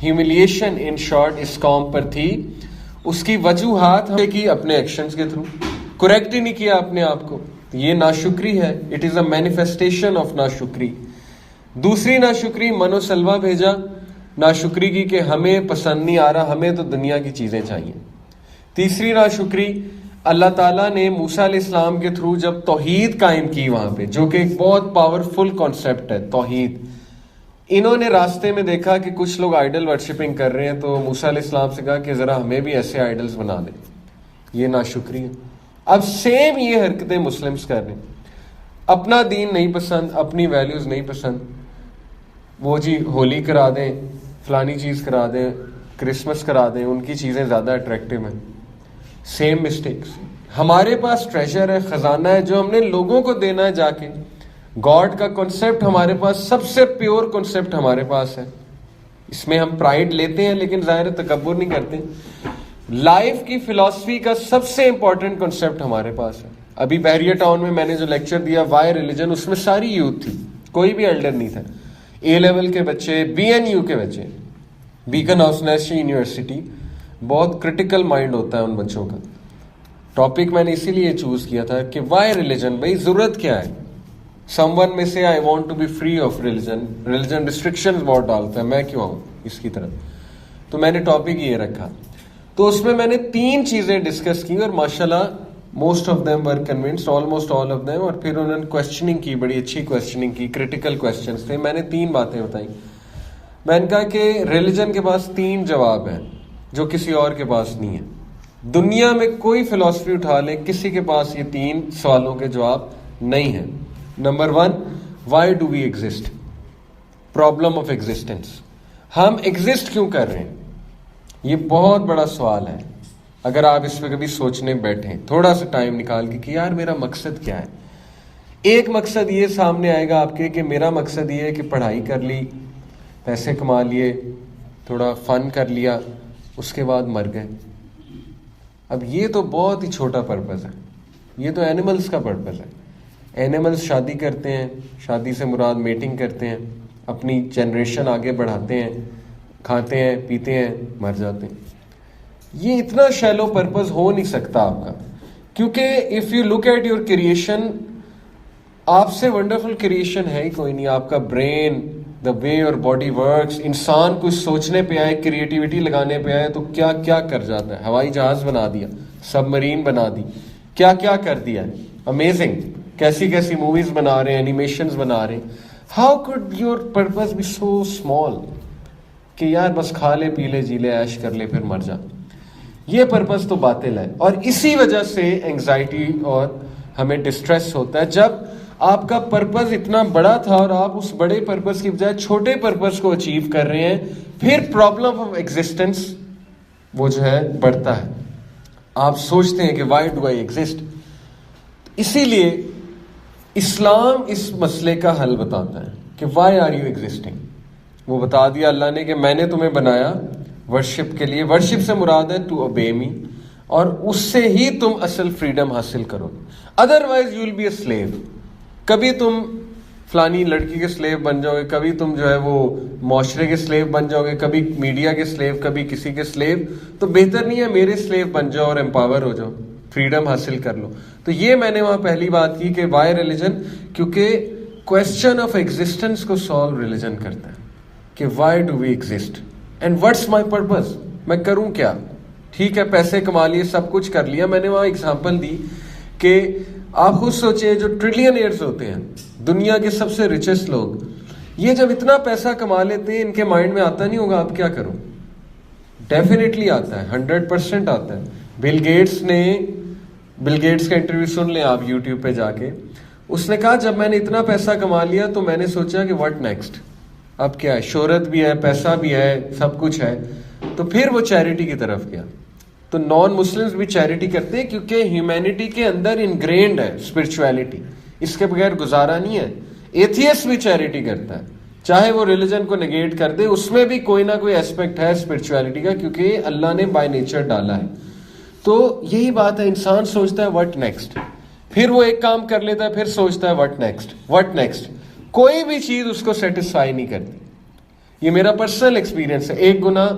ہیوملیشن ان شارٹ اس قوم پر تھی. اس کی وجوہات کی اپنے ایکشنز کے تھرو کریکٹ ہی نہیں کیا اپنے آپ کو. یہ ناشکری ہے. It is a manifestation of ناشکری. دوسری ناشکری من و سلوہ بھیجا, ناشکری کی کہ ہمیں پسند نہیں آ رہا, ہمیں تو دنیا کی چیزیں چاہیے. تیسری ناشکری اللہ تعالیٰ نے موسیٰ علیہ السلام کے تھرو جب توحید قائم کی وہاں پہ, جو کہ ایک بہت پاورفل کانسیپٹ ہے توحید. انہوں نے راستے میں دیکھا کہ کچھ لوگ آئیڈل ورشپنگ کر رہے ہیں, تو موسیٰ علیہ السلام سے کہا کہ ذرا ہمیں بھی ایسے آئیڈلز بنا دیں. یہ ناشکری ہے. اب سیم یہ حرکتیں مسلمز کر رہے ہیں. اپنا دین نہیں پسند, اپنی ویلیوز نہیں پسند, وہ جی ہولی کرا دیں, فلانی چیز کرا دیں, کرسمس کرا دیں, ان کی چیزیں زیادہ اٹریکٹیو ہیں. Same mistakes. ہمارے پاس ٹریجر ہے, خزانہ ہے, جو ہم نے لوگوں کو دینا ہے جا کے. گاڈ کا کنسیپٹ ہمارے پاس سب سے پیور کنسیپٹ ہمارے پاس ہے. اس میں ہم پرائڈ لیتے ہیں لیکن ظاہر تکبر نہیں کرتے. لائف کی فلاسفی کا سب سے امپورٹنٹ کنسیپٹ ہمارے پاس ہے. ابھی بحریہ ٹاؤن میں میں نے جو لیکچر دیا وائی ریلیجن, اس میں ساری یوتھ تھی, کوئی بھی ایلڈر نہیں تھا. اے لیول کے بچے, بی این یو کے بچے, بیکن ہاؤس نیشنل یونیورسٹی. بہت کرٹیکل مائنڈ ہوتا ہے ان بچوں کا. ٹاپک میں نے اسی لیے چوز کیا تھا کہ وائی ریلیجن, بھائی ضرورت کیا ہے. سم ون میں سے I want to be free of religion, religion restriction بہت ڈالتا ہے, میں کیوں آؤں اس کی طرف. تو میں نے ٹاپک یہ رکھا. تو اس میں نے 3 چیزیں ڈسکس کی, اور ماشاءاللہ most of them were convinced, almost all of them. اور پھر انہوں نے کوشچننگ کی, بڑی اچھی کوشچننگ کی, کریٹیکل کوشچنس تھے. میں نے 3 باتیں بتائیں. میں نے کہا کہ ریلیجن کے پاس 3 جواب ہیں. جو کسی اور کے پاس نہیں ہے. دنیا میں کوئی فلسفی اٹھا لیں, کسی کے پاس یہ 3 سوالوں کے جواب نہیں ہیں. Number 1, why do we exist? Problem of existence. ہم ایگزسٹ کیوں کر رہے ہیں؟ یہ بہت بڑا سوال ہے. اگر آپ اس پہ کبھی سوچنے بیٹھیں تھوڑا سا ٹائم نکال کے کہ یار میرا مقصد کیا ہے. ایک مقصد یہ سامنے آئے گا آپ کے کہ میرا مقصد یہ ہے کہ پڑھائی کر لی, پیسے کما لیے, تھوڑا فن کر لیا, اس کے بعد مر گئے. اب یہ تو بہت ہی چھوٹا پرپز ہے. یہ تو اینیملز کا پرپز ہے. اینیملز شادی کرتے ہیں, شادی سے مراد میٹنگ کرتے ہیں, اپنی جنریشن آگے بڑھاتے ہیں, کھاتے ہیں, پیتے ہیں, مر جاتے ہیں. یہ اتنا شیلو پرپز ہو نہیں سکتا آپ کا, کیونکہ if you look at your creation, آپ سے ونڈرفل کریشن ہے ہی کوئی نہیں. آپ کا brain, the way your body works, انسان کچھ سوچنے پہ آئے, کریٹیوٹی لگانے پہ آئے تو کیا کیا کر جاتا ہے. ہوائی جہاز بنا دیا, سب مرین بنا دی, کیا کیا کر دیا ہے. امیزنگ. کیسی کیسی موویز بنا رہے ہیں, اینیمیشنز بنا رہے ہیں. How could your purpose be so small کہ یار بس کھا لے, پی لے, جی لے, عیش کر لے, پھر مر جا. یہ پرپز تو باطل ہے. اور اسی وجہ سے انگزائٹی اور ہمیں ڈسٹریس ہوتا ہے. جب آپ کا پرپز اتنا بڑا تھا اور آپ اس بڑے پرپز کی بجائے چھوٹے پرپز کو اچیو کر رہے ہیں, پھر پرابلم آف ایگزسٹنس وہ جو ہے بڑھتا ہے. آپ سوچتے ہیں کہ وائی ڈو آئی ایگزسٹ. اسی لیے اسلام اس مسئلے کا حل بتاتا ہے کہ وائی آر یو ایگزسٹنگ. وہ بتا دیا اللہ نے کہ میں نے تمہیں بنایا ورشپ کے لیے. ورشپ سے مراد ہے ٹو اوبے می, اور اس سے ہی تم اصل فریڈم حاصل کرو. Otherwise you will be a slave. کبھی تم فلانی لڑکی کے سلیو بن جاؤ گے, کبھی تم جو ہے وہ معاشرے کے سلیو بن جاؤ گے, کبھی میڈیا کے سلیو, کبھی کسی کے سلیو. تو بہتر نہیں ہے میرے سلیو بن جاؤ اور امپاور ہو جاؤ, فریڈم حاصل کر لو. تو یہ میں نے وہاں پہلی بات کی کہ وائی ریلیجن, کیونکہ کویسچن آف ایگزسٹنس کو سالو ریلیجن کرتا ہے کہ why do we exist and what's my purpose. میں کروں کیا؟ ٹھیک ہے پیسے کما لیے, سب کچھ کر لیا. میں نے وہاں اگزامپل دی کہ آپ خود سوچیں جو ٹریلین ایئرز ہوتے ہیں, دنیا کے سب سے ریچسٹ لوگ, یہ جب اتنا پیسہ کما لیتے ہیں ان کے مائنڈ میں آتا نہیں ہوگا اب کیا کروں؟ ڈیفینیٹلی آتا ہے, 100% آتا ہے. بل گیٹس کا انٹرویو سن لیں آپ یوٹیوب پہ جا کے. اس نے کہا جب میں نے اتنا پیسہ کما لیا تو میں نے سوچا کہ واٹ نیکسٹ, اب کیا ہے, شہرت بھی ہے, پیسہ بھی ہے, سب کچھ ہے. تو پھر وہ چیریٹی کی طرف گیا. تو نان مسلمز بھی چیریٹی کرتے ہیں کیونکہ ہیومینٹی کے اندر انگرینڈ ہے اسپرچویلٹی, اس کے بغیر گزارا نہیں ہے. ایتھیسٹ بھی چیریٹی کرتا ہے, چاہے وہ ریلیجن کو نگیٹ کر دے, اس میں بھی کوئی نہ کوئی ایسپیکٹ ہے اسپرچویلٹی کا, کیونکہ اللہ نے بائی نیچر ڈالا ہے. تو یہی بات ہے, انسان سوچتا ہے واٹ نیکسٹ, پھر وہ ایک کام کر لیتا ہے, پھر سوچتا ہے واٹ نیکسٹ. کوئی بھی چیز اس کو سیٹسفائی نہیں کرتی. یہ میرا پرسنل ایکسپیرینس ہے. ایک گناہ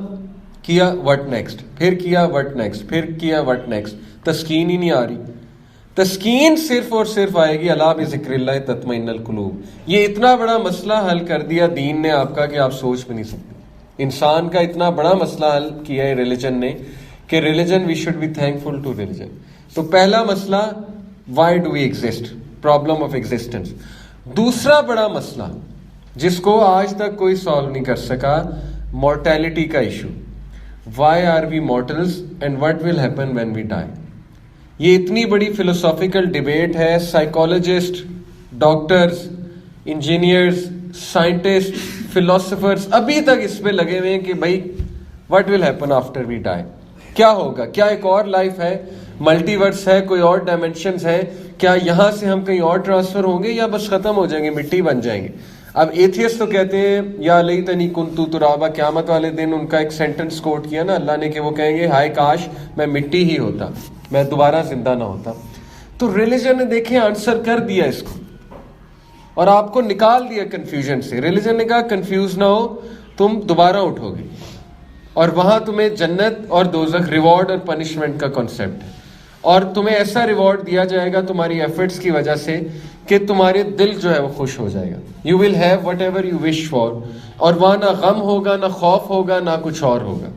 کیا, واٹ نیکسٹ, پھر کیا, واٹ نیکسٹ, پھر کیا, واٹ نیکسٹ. تسکین ہی نہیں آ رہی. تسکین صرف اور صرف آئے گی الا بذکر اللہ تطمئن القلوب. یہ اتنا بڑا مسئلہ حل کر دیا دین نے آپ کا کہ آپ سوچ بھی نہیں سکتے. انسان کا اتنا بڑا مسئلہ حل کیا ہے ریلیجن نے کہ religion we should be thankful to religion. تو پہلا مسئلہ why do we exist, problem of existence. دوسرا بڑا مسئلہ جس کو آج تک کوئی سالو نہیں کر سکا, مورٹیلٹی کا issue. Why are we mortals and what will happen when we die. یہ اتنی بڑی فلسافیکل ڈیبیٹ ہے. Psychologist, doctors, engineers, scientist, philosophers ابھی تک اس پہ لگے ہوئے ہیں کہ بھائی what will happen after we die. کیا ہوگا؟ کیا ایک اور لائف ہے, ملٹی ورس ہے, کوئی اور ڈائمینشنز ہے؟ کیا یہاں سے ہم کہیں اور ٹرانسفر ہوں گے یا بس ختم ہو جائیں گے, مٹی بن جائیں گے؟ اب ایتھیسٹ تو کہتے ہیں یا لیتنی کنتو ترابا, قیامت والے دن ان کا ایک سینٹنس کوٹ کیا نا اللہ نے کہ وہ کہیں گے ہائے کاش میں مٹی ہی ہوتا, میں دوبارہ زندہ نہ ہوتا. تو ریلیجن نے دیکھیں آنسر کر دیا اس کو اور آپ کو نکال دیا کنفیوژن سے. ریلیجن نے کہا کنفیوز نہ ہو, تم دوبارہ اٹھو گے اور وہاں تمہیں جنت اور دوزخ, ریوارڈ اور پنشمنٹ کا کانسیپٹ ہے, اور تمہیں ایسا ریوارڈ دیا جائے گا تمہاری ایفرٹس کی وجہ سے کہ تمہارے دل جو ہے وہ خوش ہو جائے گا. You will have whatever you wish for, اور وہاں نہ غم ہوگا, نہ خوف ہوگا, نہ کچھ اور ہوگا.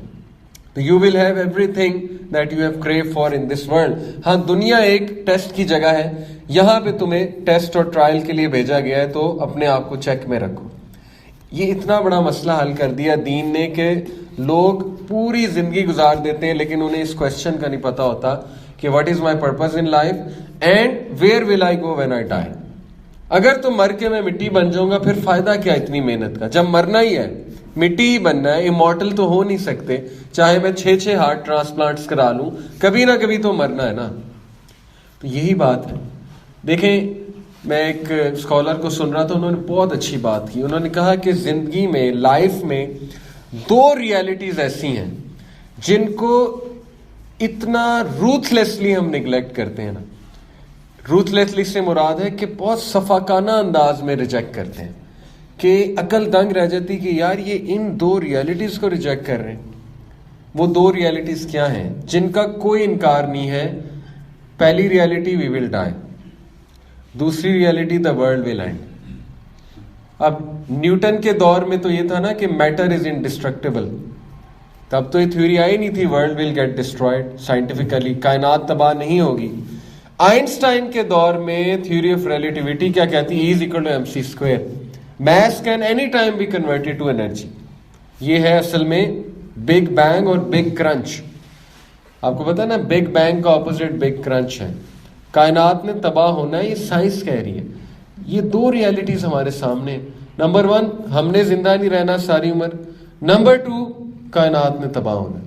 You will have every thing that you have crew for in this world. ہاں دنیا ایک ٹیسٹ کی جگہ ہے, یہاں پہ تمہیں ٹیسٹ اور ٹرائل کے لیے بھیجا گیا ہے, تو اپنے آپ کو چیک میں رکھو. یہ اتنا بڑا مسئلہ حل کر دیا دین نے کہ لوگ پوری زندگی گزار دیتے ہیں لیکن انہیں اس کوشچن کا نہیں پتا ہوتا کہ what is my purpose in life and where will I go when I die. اگر تم مر کے میں مٹی بن جاؤں گا پھر فائدہ کیا اتنی محنت کا, جب مرنا ہی ہے, مٹی ہی بننا ہے, امورٹل تو ہو نہیں سکتے, چاہے میں 6 ہارٹ ٹرانسپلانٹس کرا لوں, کبھی نہ کبھی تو مرنا ہے نا. تو یہی بات ہے. دیکھیں میں ایک اسکالر کو سن رہا تھا, انہوں نے بہت اچھی بات کی. انہوں نے کہا کہ زندگی میں, لائف میں 2 ریالٹیز ایسی ہیں جن کو اتنا روتھلیسلی ہم نگلیکٹ کرتے ہیں نا. روتھلیسلی سے مراد ہے کہ بہت صفاقانہ انداز میں ریجیکٹ کرتے ہیں, کہ عقل دنگ رہ جاتی کہ یار یہ ان 2 ریالٹیز کو ریجیکٹ کر رہے ہیں. وہ 2 ریالٹیز کیا ہیں جن کا کوئی انکار نہیں ہے؟ پہلی ریالٹی وی ول ڈائی, دوسری reality the world will end. اب نیوٹن کے دور میں تو یہ تھا نا کہ میٹر از انڈسٹرکٹیبل, تب تو یہ تھیوری آئی نہیں تھی world will get destroyed scientifically, کائنات تباہ نہیں ہوگی. آئنسٹائن کے دور میں تھیوری آف ریلیٹیوٹی کیا کہتی ہے؟ E=mc². Mass can any time be converted to energy. یہ ہے اصل میں بگ بینگ اور بگ کرنچ. آپ کو پتا نا بگ بینگ کا اپوزٹ بگ کرنچ ہے. کائنات نے تباہ ہونا ہے, یہ سائنس کہہ رہی ہے. یہ 2 ریالٹیز ہمارے سامنے. نمبر 1 ہم نے زندہ نہیں رہنا ساری عمر, نمبر 2 کائنات میں تباہ ہونا ہے.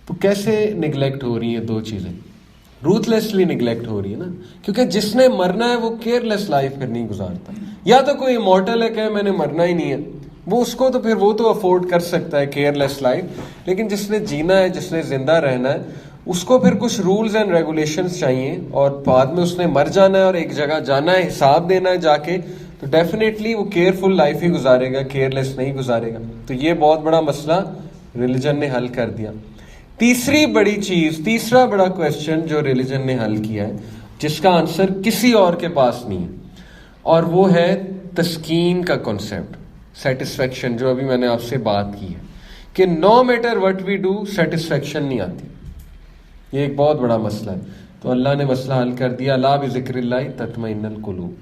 تو کیسے نگلیکٹ ہو رہی ہیں 2 چیزیں؟ روتھلیسلی نگلیکٹ ہو رہی ہے نا, کیونکہ جس نے مرنا ہے وہ کیئر لیس لائف پھر نہیں گزارتا. یا تو کوئی امورٹل ہے کہ میں نے مرنا ہی نہیں ہے, وہ اس کو تو پھر وہ تو افورڈ کر سکتا ہے کیئر لیس لائف, لیکن جس نے جینا ہے, جس نے زندہ رہنا ہے, اس کو پھر کچھ رولز اینڈ ریگولیشنز چاہیے, اور بعد میں اس نے مر جانا ہے اور ایک جگہ جانا ہے, حساب دینا ہے جا کے, تو ڈیفینیٹلی وہ کیئرفل لائف ہی گزارے گا, کیئر لیس نہیں گزارے گا. تو یہ بہت بڑا مسئلہ ریلیجن نے حل کر دیا. تیسری بڑی چیز, تیسرا بڑا کویسچن جو ریلیجن نے حل کیا ہے, جس کا آنسر کسی اور کے پاس نہیں ہے, اور وہ ہے تسکین کا کنسیپٹ, سیٹسفیکشن, جو ابھی میں نے آپ سے بات کی ہے کہ no matter what we do satisfaction نہیں آتی. یہ ایک بہت بڑا مسئلہ ہے. تو اللہ نے مسئلہ حل کر دیا, الا بذکر اللہ تطمئن القلوب.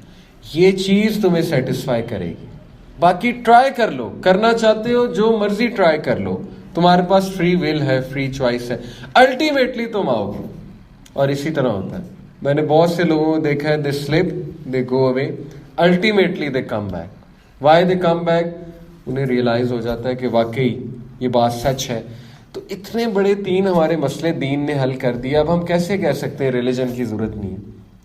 یہ چیز تمہیں سیٹسفائی کرے گی. باقی ٹرائی کر لو, کرنا چاہتے ہو جو مرضی ٹرائی کر لو, تمہارے پاس فری ول ہے, فری چوائس ہے, الٹیمیٹلی تم آؤ گے. اور اسی طرح ہوتا ہے, میں نے بہت سے لوگوں کو دیکھا ہے, they slip, they go away, ultimately they come back. Why they come back? انہیں ریئلائز ہو جاتا ہے کہ واقعی یہ بات سچ ہے. تو اتنے بڑے 3 ہمارے مسئلے دین نے حل کر دیا. اب ہم کیسے کہہ سکتے ہیں ریلیجن کی ضرورت نہیں ہے؟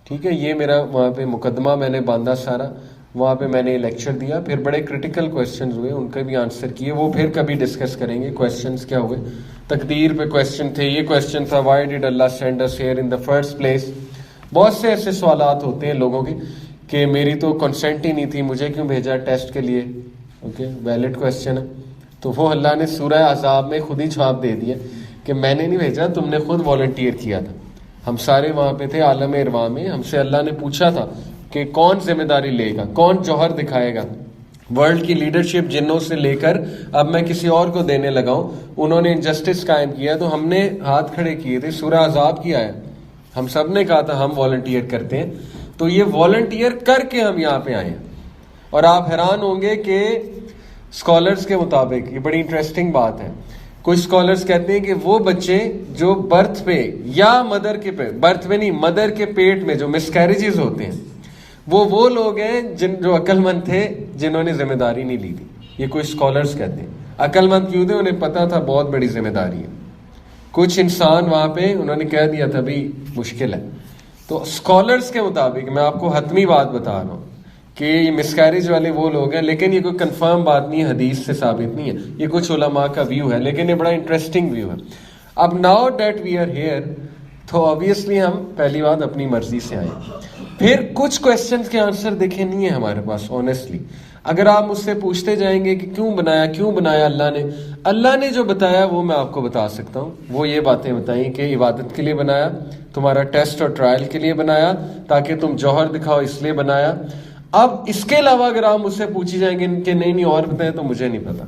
ٹھیک ہے, یہ میرا وہاں پہ مقدمہ میں نے باندھا سارا, وہاں پہ میں نے لیکچر دیا, پھر بڑے کرٹیکل کویسچنز ہوئے, ان کا بھی آنسر کیے, وہ پھر کبھی ڈسکس کریں گے. کویسچنز کیا ہوئے؟ تقدیر پہ کویسچن تھے, یہ کویسچن تھا why did Allah send us here in the first place. بہت سے ایسے سوالات ہوتے ہیں لوگوں کے کہ میری تو کنسنٹ ہی نہیں تھی, مجھے کیوں بھیجا ٹیسٹ کے لیے؟ اوکے, ویلڈ کویسچن ہے. تو وہ اللہ نے سورہ احزاب میں خود ہی جواب دے دیا کہ میں نے نہیں بھیجا, تم نے خود والنٹیئر کیا تھا. ہم سارے وہاں پہ تھے عالم ارواح میں, ہم سے اللہ نے پوچھا تھا کہ کون ذمہ داری لے گا, کون جوہر دکھائے گا. ورلڈ کی لیڈرشپ جنوں سے لے کر اب میں کسی اور کو دینے لگا ہوں, انہوں نے انجسٹس قائم کیا تو ہم نے ہاتھ کھڑے کیے تھے. سورہ احزاب کی آیا, ہم سب نے کہا تھا ہم والنٹیئر کرتے ہیں. تو یہ والنٹیئر کر کے ہم یہاں پہ آئے ہیں. اور آپ حیران ہوں گے کہ اسکالرس کے مطابق یہ بڑی انٹرسٹنگ بات ہے, کچھ اسکالرس کہتے ہیں کہ وہ بچے جو برتھ پہ یا مدر کے برتھ میں نہیں, مدر کے پیٹ میں جو مسکیریجز ہوتے ہیں, وہ لوگ ہیں جو عقل مند تھے, جنہوں نے ذمہ داری نہیں لی تھی. یہ کچھ اسکالرس کہتے ہیں. عقل مند کیوں تھے؟ انہیں پتا تھا بہت بڑی ذمہ داری ہے. کچھ انسان وہاں پہ انہوں نے کہہ دیا تھا بھی مشکل ہے. تو اسکالرس کے مطابق میں آپ کو حتمی بات بتا رہا ہوں کہ یہ مسکیریج والے وہ لوگ ہیں, لیکن یہ کوئی کنفرم بات نہیں ہے, حدیث سے ثابت نہیں ہے, یہ کچھ علماء کا ویو ہے, لیکن یہ بڑا انٹرسٹنگ ویو ہے. اب now that we are here, تو آبویسلی ہم پہلی بات اپنی مرضی سے آئے. پھر کچھ کویسچنز کے آنسر دیکھیں نہیں ہے ہمارے پاس آنیسٹلی. اگر آپ مجھ سے پوچھتے جائیں گے کہ کیوں بنایا اللہ نے جو بتایا وہ میں آپ کو بتا سکتا ہوں. وہ یہ باتیں بتائیں کہ عبادت کے لیے بنایا, تمہارا ٹیسٹ اور ٹرائل کے لیے بنایا, تاکہ تم جوہر دکھاؤ اس لیے بنایا. اب اس کے علاوہ اگر آپ مجھ سے پوچھی جائیں گے کہ نہیں اور بتائیں, تو مجھے نہیں پتا.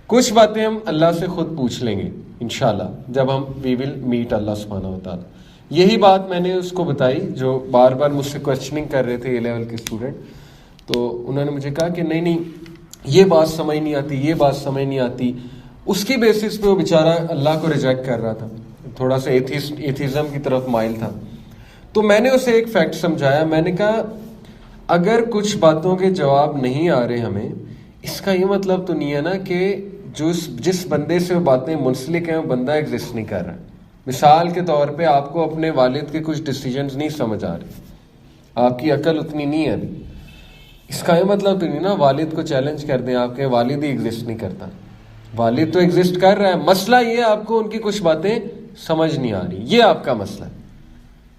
کچھ باتیں ہم اللہ سے خود پوچھ لیں گے انشاءاللہ جب ہم وی ول میٹ اللہ سبحانہ و تعالیٰ. یہی بات میں نے اس کو بتائی جو بار بار مجھ سے کویسچننگ کر رہے تھے اے لیول کے اسٹوڈنٹ. تو انہوں نے مجھے کہا کہ نہیں یہ بات سمجھ نہیں آتی, اس کی بیسس پہ وہ بیچارہ اللہ کو ریجیکٹ کر رہا تھا, تھوڑا سا ایتھیزم کی طرف مائل تھا. تو میں نے اسے ایک فیکٹ سمجھایا. میں نے کہا اگر کچھ باتوں کے جواب نہیں آ رہے ہمیں, اس کا یہ مطلب تو نہیں ہے نا کہ جس بندے سے وہ باتیں منسلک ہیں وہ بندہ ایگزسٹ نہیں کر رہا. مثال کے طور پہ آپ کو اپنے والد کے کچھ ڈیسیجنز نہیں سمجھ آ رہے, آپ کی عقل اتنی نہیں ہے ابھی, اس کا یہ مطلب تو نہیں نا والد کو چیلنج کر دیں آپ کے والد ہی ایگزسٹ نہیں کرتا. والد تو ایگزسٹ کر رہا ہے, مسئلہ یہ آپ کو ان کی کچھ باتیں سمجھ نہیں آ رہی, یہ آپ کا مسئلہ ہے.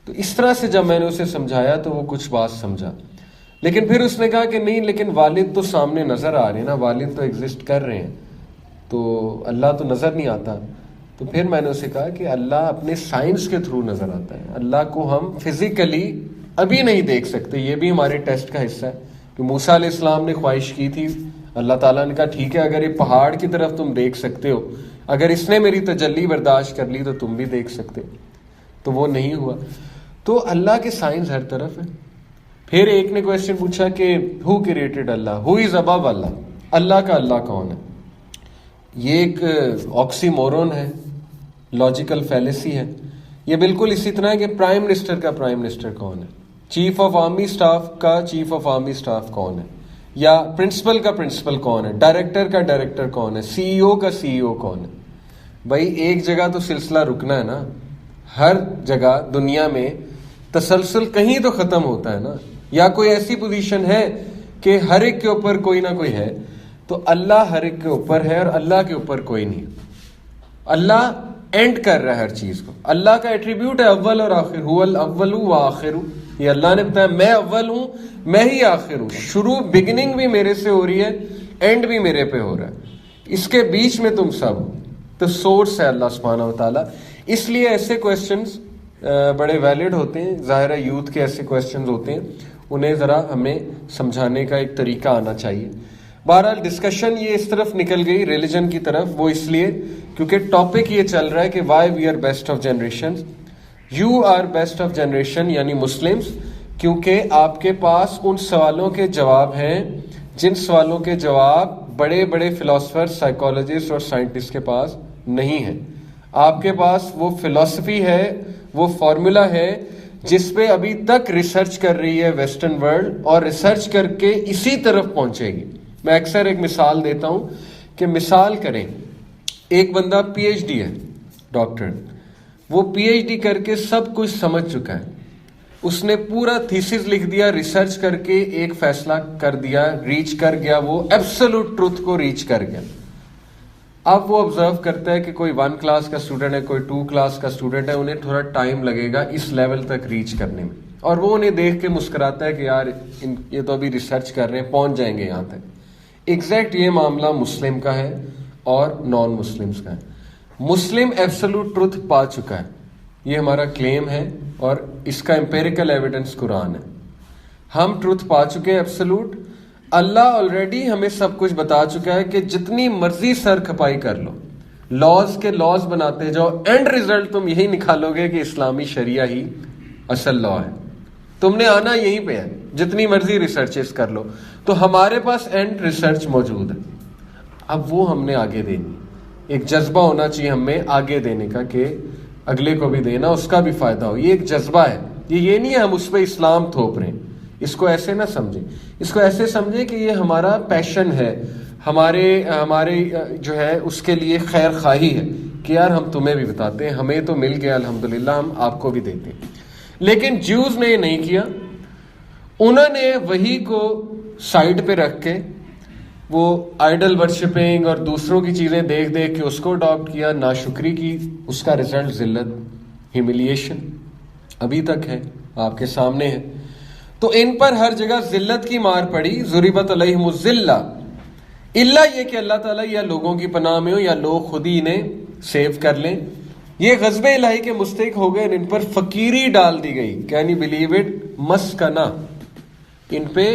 تو اس طرح سے جب میں نے اسے سمجھایا تو وہ کچھ بات سمجھا. لیکن پھر اس نے کہا کہ نہیں لیکن والد تو سامنے نظر آ رہے ہیں نا, والد تو ایگزسٹ کر رہے ہیں, تو اللہ تو نظر نہیں آتا. تو پھر میں نے اسے کہا کہ اللہ اپنے سائنس کے تھرو نظر آتا ہے. اللہ کو ہم فزیکلی ابھی نہیں دیکھ سکتے, یہ بھی ہمارے ٹیسٹ کا حصہ ہے. کہ موسیٰ علیہ السلام نے خواہش کی تھی, اللہ تعالیٰ نے کہا ٹھیک ہے اگر یہ پہاڑ کی طرف تم دیکھ سکتے ہو, اگر اس نے میری تجلی برداشت کر لی تو تم بھی دیکھ سکتے ہو, تو وہ نہیں ہوا. تو اللہ کے سائنس ہر طرف ہے. پھر ایک نے کویسچن پوچھا کہ ہو کریٹڈ اللہ, ہو از ابو اللہ, اللہ کا اللہ کون ہے. یہ ایک آکسی مورون ہے, لاجیکل فیلیسی ہے. یہ بالکل اسی طرح ہے کہ پرائم منسٹر کا پرائم منسٹر کون ہے, چیف آف آرمی سٹاف کا چیف آف آرمی سٹاف کون ہے, یا پرنسپل کا پرنسپل کون ہے, ڈائریکٹر کا ڈائریکٹر کون ہے, سی ای او کا سی ای او کون ہے. بھائی ایک جگہ تو سلسلہ رکنا ہے نا, ہر جگہ دنیا میں تسلسل کہیں تو ختم ہوتا ہے نا, یا کوئی ایسی پوزیشن ہے کہ ہر ایک کے اوپر کوئی نہ کوئی ہے. تو اللہ ہر ایک کے اوپر ہے اور اللہ کے اوپر کوئی نہیں. اللہ اینڈ کر رہا ہے ہر چیز کو. اللہ کا ایٹریبیوٹ ہے اول اور آخر, هو الاول وآخر. یہ اللہ نے بتایا میں اول ہوں, میں ہی آخر ہوں. شروع بگننگ بھی میرے سے ہو رہی ہے, اینڈ بھی میرے پہ ہو رہا ہے, اس کے بیچ میں تم سب ہو. تو سورس ہے اللہ سبحانہ وتعالیٰ. اس لیے ایسے کویسچنز بڑے ویلڈ ہوتے ہیں. ظاہر ہے یوتھ کے ایسے کویسچنز ہوتے ہیں, انہیں ذرا ہمیں سمجھانے کا ایک طریقہ آنا چاہیے. بہرحال ڈسکشن یہ اس طرف نکل گئی ریلیجن کی طرف, وہ اس لیے کیونکہ ٹاپک یہ چل رہا ہے کہ why we are best of generation. You are best of generation یعنی مسلمس, کیونکہ آپ کے پاس ان سوالوں کے جواب ہیں جن سوالوں کے جواب بڑے بڑے فلاسفر, سائیکالوجسٹ اور سائنٹسٹ کے پاس نہیں ہیں. آپ کے پاس وہ فلسفی ہے, وہ فارمولا ہے جس پہ ابھی تک ریسرچ کر رہی ہے ویسٹرن ورلڈ, اور ریسرچ کر کے اسی طرف پہنچے گی. میں اکثر ایک مثال دیتا ہوں کہ مثال کریں, ایک بندہ پی ایچ ڈی ہے, ڈاکٹر, وہ پی ایچ ڈی کر کے سب کچھ سمجھ چکا ہے, اس نے پورا تھیسس لکھ دیا, ریسرچ کر کے ایک فیصلہ کر دیا, ریچ کر گیا, وہ ایبسولوٹ ٹروتھ کو ریچ کر گیا. اب وہ آبزرو کرتا ہے کہ کوئی 1 کلاس کا اسٹوڈنٹ ہے, کوئی 2 کلاس کا اسٹوڈنٹ ہے, انہیں تھوڑا ٹائم لگے گا اس لیول تک ریچ کرنے میں, اور وہ انہیں دیکھ کے مسکراتا ہے کہ یار یہ تو ابھی ریسرچ کر رہے ہیں, پہنچ جائیں گے یہاں تک. ایگزیکٹ یہ معاملہ مسلم کا ہے اور نان مسلمس کا ہے. مسلم ایبسولوٹ ٹروتھ پا چکا ہے, یہ ہمارا کلیم ہے, اور اس کا امپیریکل ایویڈنس قرآن ہے. ہم ٹروتھ پا چکے ہیں ایبسولوٹ. اللہ آلریڈی ہمیں سب کچھ بتا چکا ہے کہ جتنی مرضی سر کھپائی کر لو, لاز کے لاز بناتے جاؤ, اینڈ ریزلٹ تم یہی نکالو گے کہ اسلامی شریعہ ہی اصل لا ہے. تم نے آنا یہیں پہ ہے, جتنی مرضی ریسرچز کر لو. تو ہمارے پاس اینڈ ریسرچ موجود ہے. اب وہ ہم نے آگے دینی, ایک جذبہ ہونا چاہیے ہمیں آگے دینے کا کہ اگلے کو بھی دینا, اس کا بھی فائدہ ہو. یہ ایک جذبہ ہے, یہ نہیں ہے ہم اس پہ اسلام تھوپ رہے ہیں. اس کو ایسے نہ سمجھیں, اس کو ایسے سمجھیں کہ یہ ہمارا پیشن ہے, ہمارے جو ہے اس کے لیے خیر خواہی ہے کہ یار ہم تمہیں بھی بتاتے ہیں, ہمیں تو مل گیا الحمدللہ, ہم آپ کو بھی دیتے ہیں. لیکن جیوز نے یہ نہیں کیا. انہوں نے وہی کو سائڈ پہ رکھ کے وہ آئیڈل ورشپنگ اور دوسروں کی چیزیں دیکھ دیکھ کے اس کو اڈاپٹ کیا, ناشکری کی. اس کا رزلٹ ذلت, ہیملیشن ابھی تک ہے, آپ کے سامنے ہے. تو ان پر ہر جگہ ذلت کی مار پڑی. ضربت علیہم الذلہ, الا یہ کہ اللہ تعالیٰ یا لوگوں کی پناہ میں ہو یا لوگ خود ہی انہیں سیو کر لیں. یہ غضب الہی کے مستحق ہو گئے, ان پر فقیری ڈال دی گئی. کین یو بلیو اٹ, مسکنہ, ان پہ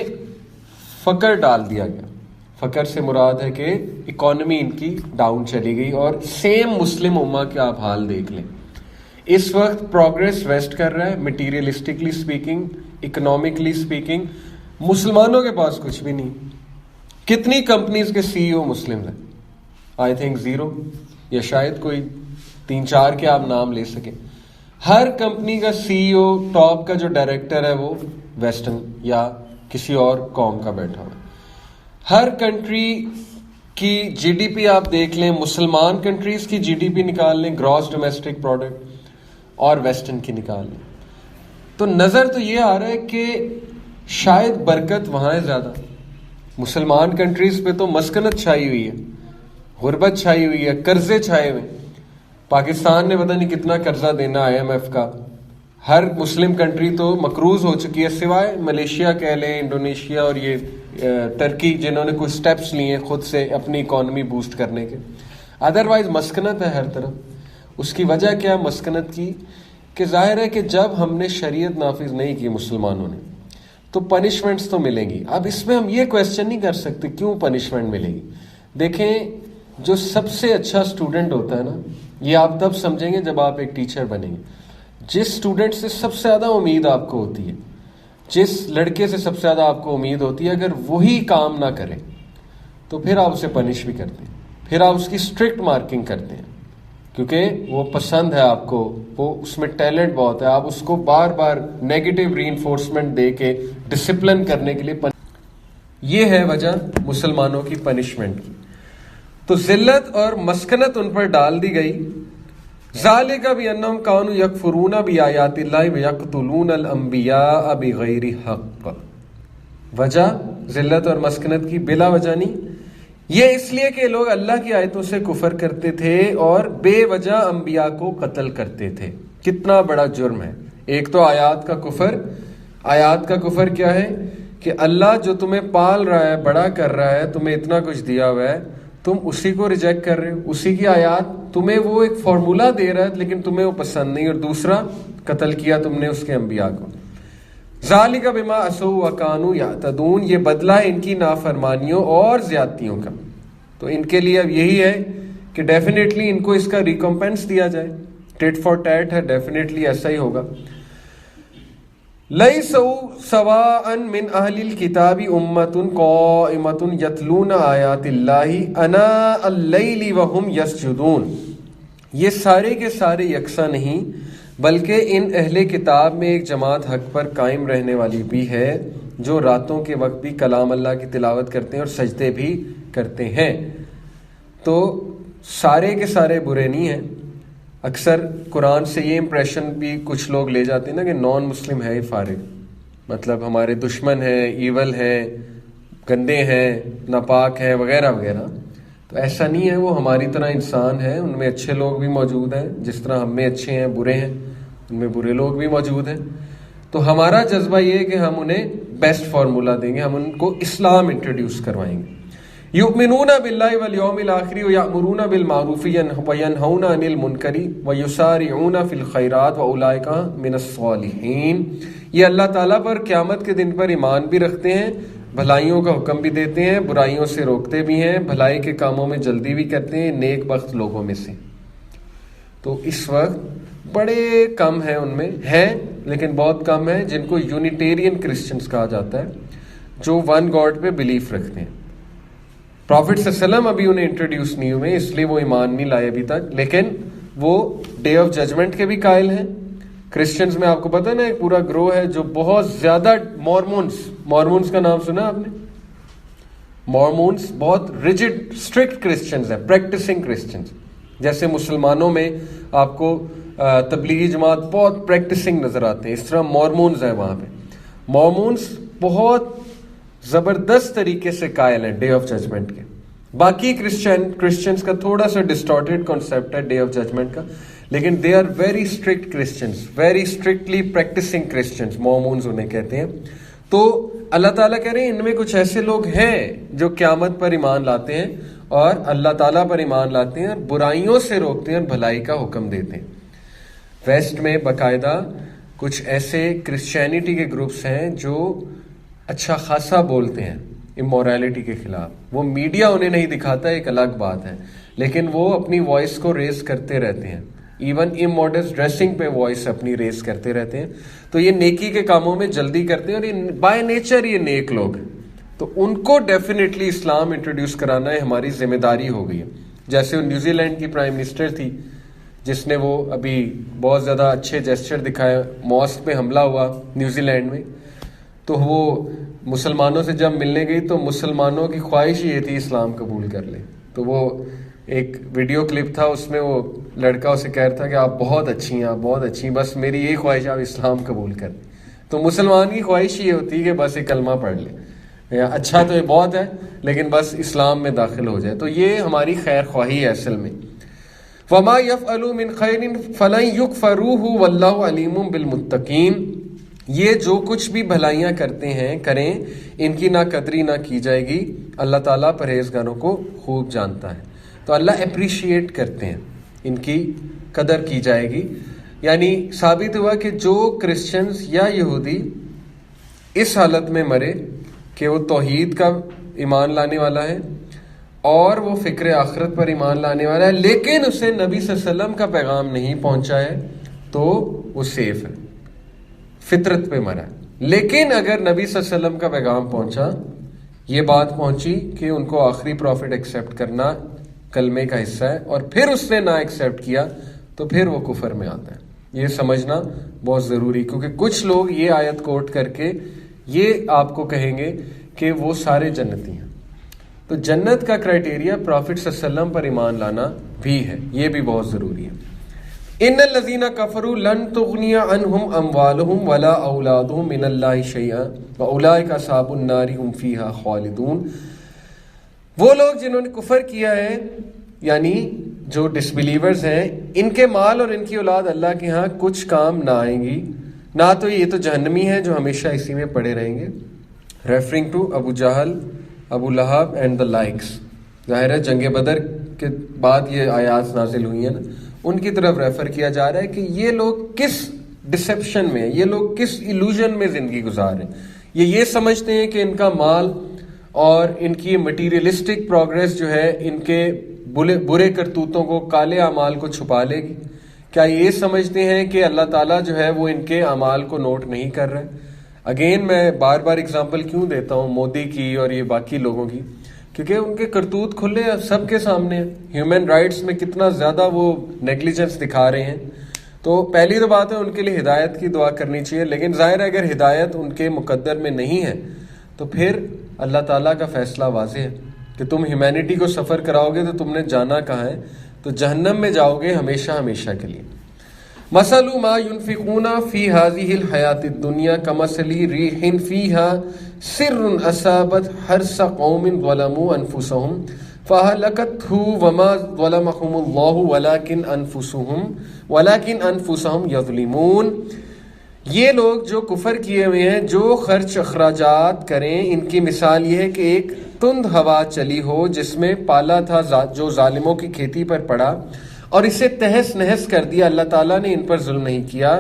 فقر ڈال دیا گیا. فقر سے مراد ہے کہ اکانومی ان کی ڈاؤن چلی گئی. اور سیم مسلم امہ کے آپ حال دیکھ لیں. اس وقت پروگریس ویسٹ کر رہا ہے, مٹیریلسٹکلی سپیکنگ, اکنامکلی سپیکنگ. مسلمانوں کے پاس کچھ بھی نہیں. کتنی کمپنیز کے سی ای او مسلم ہیں, آئی تھنک 0 یا شاید کوئی 3-4 کے آپ نام لے سکیں. ہر کمپنی کا CEO ٹاپ کا جو ڈائریکٹر ہے وہ ویسٹرن یا کسی اور قوم کا بیٹھا ہوا ہے. ہر کنٹری کی GDP آپ دیکھ لیں, مسلمان کنٹریز کی GDP نکال لیں, گراس ڈومیسٹک پروڈکٹ, اور ویسٹرن کی نکال لیں, تو نظر تو یہ آ رہا ہے کہ شاید برکت وہاں ہے زیادہ. مسلمان کنٹریز پہ تو مسکنت چھائی ہوئی ہے, غربت چھائی ہوئی ہے, قرضے چھائے ہوئے. پاکستان نے پتہ نہیں کتنا قرضہ دینا IMF کا. ہر مسلم کنٹری تو مقروض ہو چکی ہے, سوائے ملیشیا کہہ لیں, انڈونیشیا اور یہ ٹرکی, جنہوں نے کچھ سٹیپس لیے ہیں خود سے اپنی اکانومی بوسٹ کرنے کے. ادروائز مسکنت ہے ہر طرف. اس کی وجہ کیا ہے مسکنت کی؟ کہ ظاہر ہے کہ جب ہم نے شریعت نافذ نہیں کی مسلمانوں نے, تو پنشمنٹس تو ملیں گی. اب اس میں ہم یہ کویسچن نہیں کر سکتے کیوں پنشمنٹ ملے گی. دیکھیں, جو سب سے اچھا اسٹوڈنٹ ہوتا ہے نا, یہ آپ تب سمجھیں گے جب آپ ایک ٹیچر بنیں گے. جس اسٹوڈنٹ سے سب سے زیادہ امید آپ کو ہوتی ہے, جس لڑکے سے سب سے زیادہ آپ کو امید ہوتی ہے, اگر وہی کام نہ کرے تو پھر آپ اسے پنش بھی کرتے ہیں, پھر آپ اس کی اسٹرکٹ مارکنگ کرتے ہیں, کیونکہ وہ پسند ہے آپ کو, وہ اس میں ٹیلنٹ بہت ہے. آپ اس کو بار بار نیگیٹو ری انفورسمنٹ دے کے ڈسپلن کرنے کے لیے یہ ہے وجہ مسلمانوں کی پنشمنٹ کی. تو ذلت اور مسکنت ان پر ڈال دی گئی. ذالک بانہم کانوا یکفرون بآیات اللہ ویقتلون الانبیاء بغیر حق. وجہ ذلت اور مسکنت کی بلا وجہ نہیں, یہ اس لیے کہ لوگ اللہ کی آیتوں سے کفر کرتے تھے اور بے وجہ انبیاء کو قتل کرتے تھے. کتنا بڑا جرم ہے. ایک تو آیات کا کفر. آیات کا کفر کیا ہے؟ کہ اللہ جو تمہیں پال رہا ہے, بڑا کر رہا ہے, تمہیں اتنا کچھ دیا ہوا ہے, تم اسی کو ریجیکٹ کر رہے ہو. اسی کی آیات تمہیں وہ ایک فارمولا دے رہا ہے لیکن تمہیں وہ پسند نہیں. اور دوسرا, قتل کیا تم نے اس کے انبیاء کو. ذالک بما عصوا وکانوا یعتدون, یہ بدلہ ہے ان کی نافرمانیوں اور زیادتیوں کا. تو ان کے لیے اب یہی ہے کہ ڈیفینیٹلی ان کو اس کا ریکمپنس دیا جائے. ٹیٹ فار ٹیٹ ہے, ڈیفینیٹلی ایسا ہی ہوگا. لیسوا سواء من اہل الکتاب امۃ قائمۃ یتلون آیات اللہ آناء اللیل وہم یسجدون. یہ سارے کے سارے یکساں نہیں, بلکہ ان اہل کتاب میں ایک جماعت حق پر قائم رہنے والی بھی ہے, جو راتوں کے وقت بھی کلام اللہ کی تلاوت کرتے ہیں اور سجدے بھی کرتے ہیں. تو سارے کے سارے برے نہیں ہیں. اکثر قرآن سے یہ امپریشن بھی کچھ لوگ لے جاتے ہیں نا کہ نان مسلم ہے ہی فارغ, مطلب ہمارے دشمن ہیں, ایول ہیں, گندے ہیں, ناپاک ہیں, وغیرہ وغیرہ. تو ایسا نہیں ہے, وہ ہماری طرح انسان ہے, ان میں اچھے لوگ بھی موجود ہیں. جس طرح ہم میں اچھے ہیں, برے ہیں, ان میں برے لوگ بھی موجود ہیں. تو ہمارا جذبہ یہ ہے کہ ہم انہیں بیسٹ فارمولا دیں گے, ہم ان کو اسلام انٹروڈیوس کروائیں گے. یؤمنون باللہ والیوم الآخر ویأمرون بالمعروف وینہون عن المنکر ویسارعون فی الخیرات واولئک من الصالحین. یہ اللہ تعالیٰ پر قیامت کے دن پر ایمان بھی رکھتے ہیں, بھلائیوں کا حکم بھی دیتے ہیں, برائیوں سے روکتے بھی ہیں, بھلائی کے کاموں میں جلدی بھی کرتے ہیں, نیک بخت لوگوں میں سے. تو اس وقت بڑے کم ہیں, ان میں ہیں لیکن بہت کم ہیں, جن کو یونیٹیرین کرسچنز کہا جاتا ہے, جو ون گاڈ پہ بلیف رکھتے ہیں. پروفٹ صلی اللہ علیہ وسلم ابھی انہیں انٹروڈیوس نہیں ہوئے, اس لیے وہ ایمان نہیں لائے ابھی تک, لیکن وہ ڈے آف ججمنٹ کے بھی قائل ہیں. کرسچنز میں آپ کو پتہ ہے نا, ایک پورا گروہ ہے جو بہت زیادہ, مورمونز کا نام سنا آپ نے؟ مورمونز بہت ریجڈ اسٹرکٹ کرسچنز ہیں, پریکٹسنگ کرسچنز. جیسے مسلمانوں میں آپ کو تبلیغی جماعت بہت پریکٹسنگ نظر آتے ہیں, اس طرح مورمونز ہیں وہاں پہ. مورمونز بہت زبردست طریقے سے قائل ہیں ڈے آف ججمنٹ کے. باقی کرسچنز کا تھوڑا سا ڈسٹارٹیڈ کانسیپٹ ہے ڈے آف ججمنٹ کا, لیکن they are very strict Christians, very strictly practicing Christians, Mormons انہیں کہتے ہیں. تو اللہ تعالیٰ کہہ رہے ہیں ان میں کچھ ایسے لوگ ہیں جو قیامت پر ایمان لاتے ہیں اور اللہ تعالیٰ پر ایمان لاتے ہیں, اور برائیوں سے روکتے ہیں اور بھلائی کا حکم دیتے ہیں. ویسٹ میں باقاعدہ کچھ ایسے کرسچینٹی کے گروپس ہیں جو اچھا خاصا بولتے ہیں امورالٹی کے خلاف. وہ میڈیا انہیں نہیں دکھاتا, ایک الگ بات ہے, لیکن وہ اپنی وائس کو ریز کرتے رہتے ہیں. ایون اموڈسٹ ڈریسنگ پہ وائس اپنی ریز کرتے رہتے ہیں. تو یہ نیکی کے کاموں میں جلدی کرتے ہیں, اور یہ بائی نیچر یہ نیک لوگ ہیں. تو ان کو ڈیفینیٹلی اسلام انٹروڈیوس کرانا ہے ہماری ذمہ داری ہو گئی ہے. جیسے وہ نیوزی لینڈ کی پرائم منسٹر تھی جس نے وہ ابھی بہت زیادہ اچھے جیسچر دکھائے، ماسک پہ حملہ ہوا نیوزی لینڈ میں، تو وہ مسلمانوں سے جب ملنے گئی تو مسلمانوں کی خواہش یہ تھی اسلام قبول کر لیں. تو وہ ایک ویڈیو کلپ تھا، اس میں وہ لڑکا اسے کہہ رہا تھا کہ آپ بہت اچھی ہیں، آپ بہت اچھی ہیں، بس میری یہی خواہش ہے آپ اسلام قبول کر لیں. تو مسلمان کی خواہش یہ ہوتی ہے کہ بس ایک کلمہ پڑھ لے، اچھا تو یہ بہت ہے لیکن بس اسلام میں داخل ہو جائے. تو یہ ہماری خیر خواہی ہے اصل میں. وَمَا يَفْعَلُوا مِنْ خَيْرٍ فَلَنْ يُكْفَرُوهُ وَاللَّهُ عَلِيمٌ بِالْمُتَّقِينَ. یہ جو کچھ بھی بھلائیاں کرتے ہیں کریں، ان کی نہ قدری نہ کی جائے گی، اللہ تعالیٰ پرہیزگاروں کو خوب جانتا ہے. تو اللہ اپریشیٹ کرتے ہیں، ان کی قدر کی جائے گی. یعنی ثابت ہوا کہ جو کرسچنز یا یہودی اس حالت میں مرے کہ وہ توحید کا ایمان لانے والا ہے اور وہ فکر آخرت پر ایمان لانے والا ہے، لیکن اسے نبی صلی اللہ علیہ وسلم کا پیغام نہیں پہنچا ہے، تو وہ سیف ہے، فطرت پہ مرا ہے. لیکن اگر نبی صلی اللہ علیہ وسلم کا پیغام پہنچا، یہ بات پہنچی کہ ان کو آخری پروفٹ ایکسیپٹ کرنا کلمے کا حصہ ہے، اور پھر اس نے نہ ایکسیپٹ کیا تو پھر وہ کفر میں آتا ہے. یہ سمجھنا بہت ضروری، کیونکہ کچھ لوگ یہ آیت کوٹ کر کے یہ آپ کو کہیں گے کہ وہ سارے جنتی ہیں. تو جنت کا کرائٹیریا پروفٹ صلی اللہ علیہ وسلم پر ایمان لانا بھی ہے، یہ بھی بہت ضروری ہے. ان الذین کفروا لن تغنی عنہم اموالہم ولا اولادہم من اللہ شیئا واولئک اصحاب النار هم فیہا خالدون. وہ لوگ جنہوں نے کفر کیا ہے، یعنی جو ڈس بلیورز ہیں، ان کے مال اور ان کی اولاد اللہ کے ہاں کچھ کام نہ آئیں گی، نہ تو یہ تو جہنمی ہیں جو ہمیشہ اسی میں پڑے رہیں گے. ریفرنگ ٹو ابو جہل، ابو لہب اینڈ دا لائکس. ظاہر ہے جنگ بدر کے بعد یہ آیات نازل ہوئی ہیں نا، ان کی طرف ریفر کیا جا رہا ہے کہ یہ لوگ کس ڈسیپشن میں، یہ لوگ کس ایلوژن میں زندگی گزار رہے ہیں. یہ سمجھتے ہیں کہ ان کا مال اور ان کی مٹیریلسٹک پروگریس جو ہے ان کے برے کرتوتوں کو، کالے اعمال کو چھپا لے گی. کیا یہ سمجھتے ہیں کہ اللہ تعالیٰ جو ہے وہ ان کے اعمال کو نوٹ نہیں کر رہا ہے؟ اگین میں بار بار اگزامپل کیوں دیتا ہوں مودی کی اور یہ باقی لوگوں کی، کیونکہ ان کے کرتوت کھلے سب کے سامنے ہیں. ہیومن رائٹس میں کتنا زیادہ وہ نیگلیجنس دکھا رہے ہیں. تو پہلی تو بات ہے ان کے لیے ہدایت کی دعا کرنی چاہیے، لیکن ظاہر ہے اگر ہدایت ان کے مقدر میں نہیں ہے تو پھر اللہ تعالیٰ کا فیصلہ واضح ہے کہ تم ہیومینٹی کو سفر کراؤ گے تو تم نے جانا کہاں ہے، تو جہنم میں جاؤ گے ہمیشہ ہمیشہ کے لیے. مثل ما ينفقون في هذه الحیات الدنیا كمثل ريح فيها سر اصابت حرث قوم ظلموا انفسهم فهلكته وما ظلمهم الله ولكن انفسهم يظلمون. یہ لوگ جو کفر کیے ہوئے ہیں، جو خرچ اخراجات کریں، ان کی مثال یہ ہے کہ ایک تند ہوا چلی ہو جس میں پالا تھا جو ظالموں کی کھیتی پر پڑا اور اسے تہس نہس کر دیا. اللہ تعالیٰ نے ان پر ظلم نہیں کیا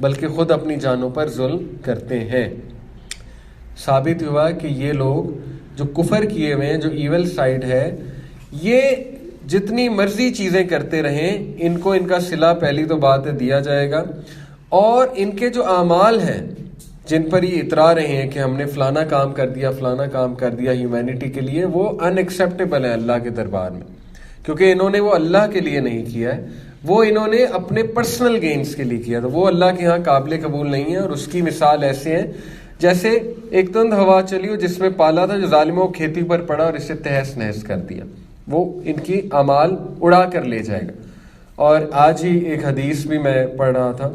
بلکہ خود اپنی جانوں پر ظلم کرتے ہیں. ثابت ہوا کہ یہ لوگ جو کفر کیے ہوئے ہیں، جو ایول سائڈ ہے، یہ جتنی مرضی چیزیں کرتے رہیں، ان کو ان کا صلہ پہلی تو بات ہے دیا جائے گا، اور ان کے جو اعمال ہیں جن پر یہ اترا رہے ہیں کہ ہم نے فلانا کام کر دیا، فلانا کام کر دیا ہیومینٹی کے لیے، وہ ان ایکسیپٹیبل ہے اللہ کے دربار میں، کیونکہ انہوں نے وہ اللہ کے لیے نہیں کیا ہے، وہ انہوں نے اپنے پرسنل گینز کے لیے کیا. تو وہ اللہ کے ہاں قابل قبول نہیں ہے. اور اس کی مثال ایسے ہے جیسے ایک تند ہوا چلی ہو جس میں پالا تھا جو ظالموں کو کھیتی پر پڑا اور اسے تہس نہس کر دیا. وہ ان کی اعمال اڑا کر لے جائے گا. اور آج ہی ایک حدیث بھی میں پڑھ رہا تھا،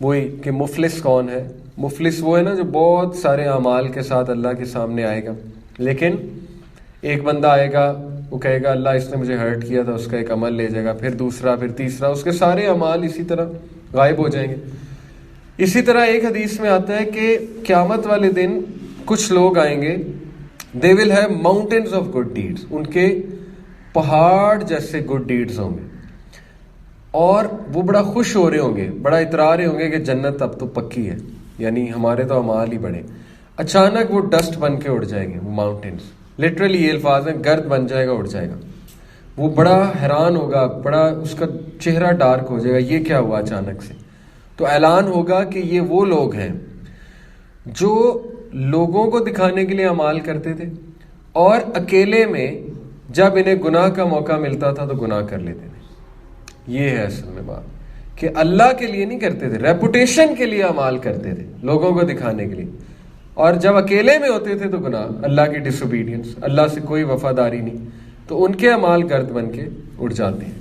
وہی کہ مفلس کون ہے. مفلس وہ ہے نا جو بہت سارے اعمال کے ساتھ اللہ کے سامنے آئے گا، لیکن ایک بندہ آئے گا، وہ کہے گا اللہ اس نے مجھے ہرٹ کیا تھا، اس کا ایک عمل لے جائے گا، پھر دوسرا، پھر تیسرا، اس کے سارے اعمال اسی طرح غائب ہو جائیں گے. اسی طرح ایک حدیث میں آتا ہے کہ قیامت والے دن کچھ لوگ آئیں گے، they will have mountains of good deeds, ان کے پہاڑ جیسے گڈ ڈیڈز ہوں گے، اور وہ بڑا خوش ہو رہے ہوں گے، بڑا اترا رہے ہوں گے کہ جنت اب تو پکی ہے، یعنی ہمارے تو اعمال ہی بڑے. اچانک وہ ڈسٹ بن کے اڑ جائیں گے، وہ ماؤنٹینز، لٹرلی یہ الفاظ ہیں، گرد بن جائے گا، اڑ جائے گا. وہ بڑا حیران ہوگا، بڑا اس کا چہرہ ڈارک ہو جائے گا، یہ کیا ہوا اچانک سے. تو اعلان ہوگا کہ یہ وہ لوگ ہیں جو لوگوں کو دکھانے کے لیے اعمال کرتے تھے اور اکیلے میں جب انہیں گناہ کا موقع ملتا تھا تو گناہ کر لیتے تھے. یہ ہے اصل میں بات کہ اللہ کے لیے نہیں کرتے تھے, ریپوٹیشن کے لیے اعمال کرتے تھے, لوگوں کو دکھانے کے لیے. اور جب اکیلے میں ہوتے تھے تو گناہ, اللہ کی ڈس اوبیڈینس, اللہ سے کوئی وفاداری نہیں, تو ان کے اعمال گرد بن کے اڑ جاتے ہیں.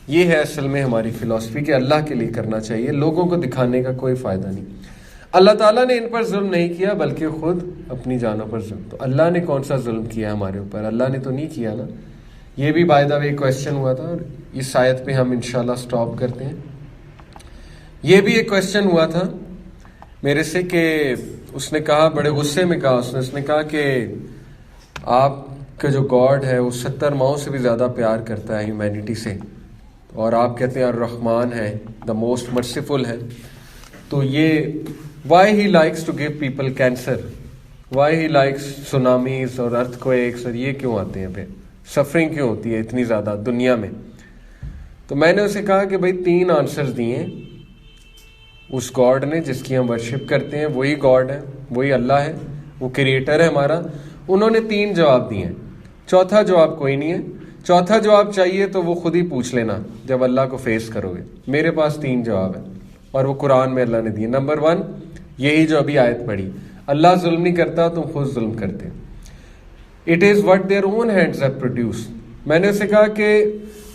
یہ ہے اصل میں ہماری فلسفی کہ اللہ کے لیے کرنا چاہیے, لوگوں کو دکھانے کا کوئی فائدہ نہیں. اللہ تعالیٰ نے ان پر ظلم نہیں کیا بلکہ خود اپنی جانوں پر ظلم. تو اللہ نے کون سا ظلم کیا ہمارے اوپر؟ اللہ نے تو نہیں کیا نا. یہ بھی بائی دا وے کویسچن ہوا تھا, اور اس آیت پہ ہم انشاءاللہ سٹاپ کرتے ہیں. یہ بھی ایک کویسچن ہوا تھا میرے سے کہ اس نے کہا, بڑے غصے میں کہا اس نے کہا کہ آپ کا جو گاڈ ہے وہ 70 ماؤں سے بھی زیادہ پیار کرتا ہے ہیومینٹی سے, اور آپ کہتے ہیں الرحمن ہے, دا موسٹ مرسیفل ہے, تو یہ why he likes to give people cancer, why he likes tsunamis اور ارتھ کویکس, اور یہ کیوں آتے ہیں پہ, سفرنگ کیوں ہوتی ہے اتنی زیادہ دنیا میں؟ تو میں نے اسے کہا کہ بھائی 3 آنسرز دیے اس گاڈ نے جس کی ہم ورشپ کرتے ہیں, وہی گاڈ ہے, وہی اللہ ہے, وہ کریٹر ہے ہمارا. انہوں نے 3 جواب دیے ہیں, چوتھا جواب کوئی نہیں ہے. چوتھا جواب چاہیے تو وہ خود ہی پوچھ لینا جب اللہ کو فیس کرو گے. میرے پاس 3 جواب ہیں اور وہ قرآن میں اللہ نے دیے. نمبر 1 یہی جو ابھی آیت پڑھی, اللہ ظلم نہیں کرتا, تم خود ظلم کرتے. It is what their own hands have produced. میں نے اسے کہا کہ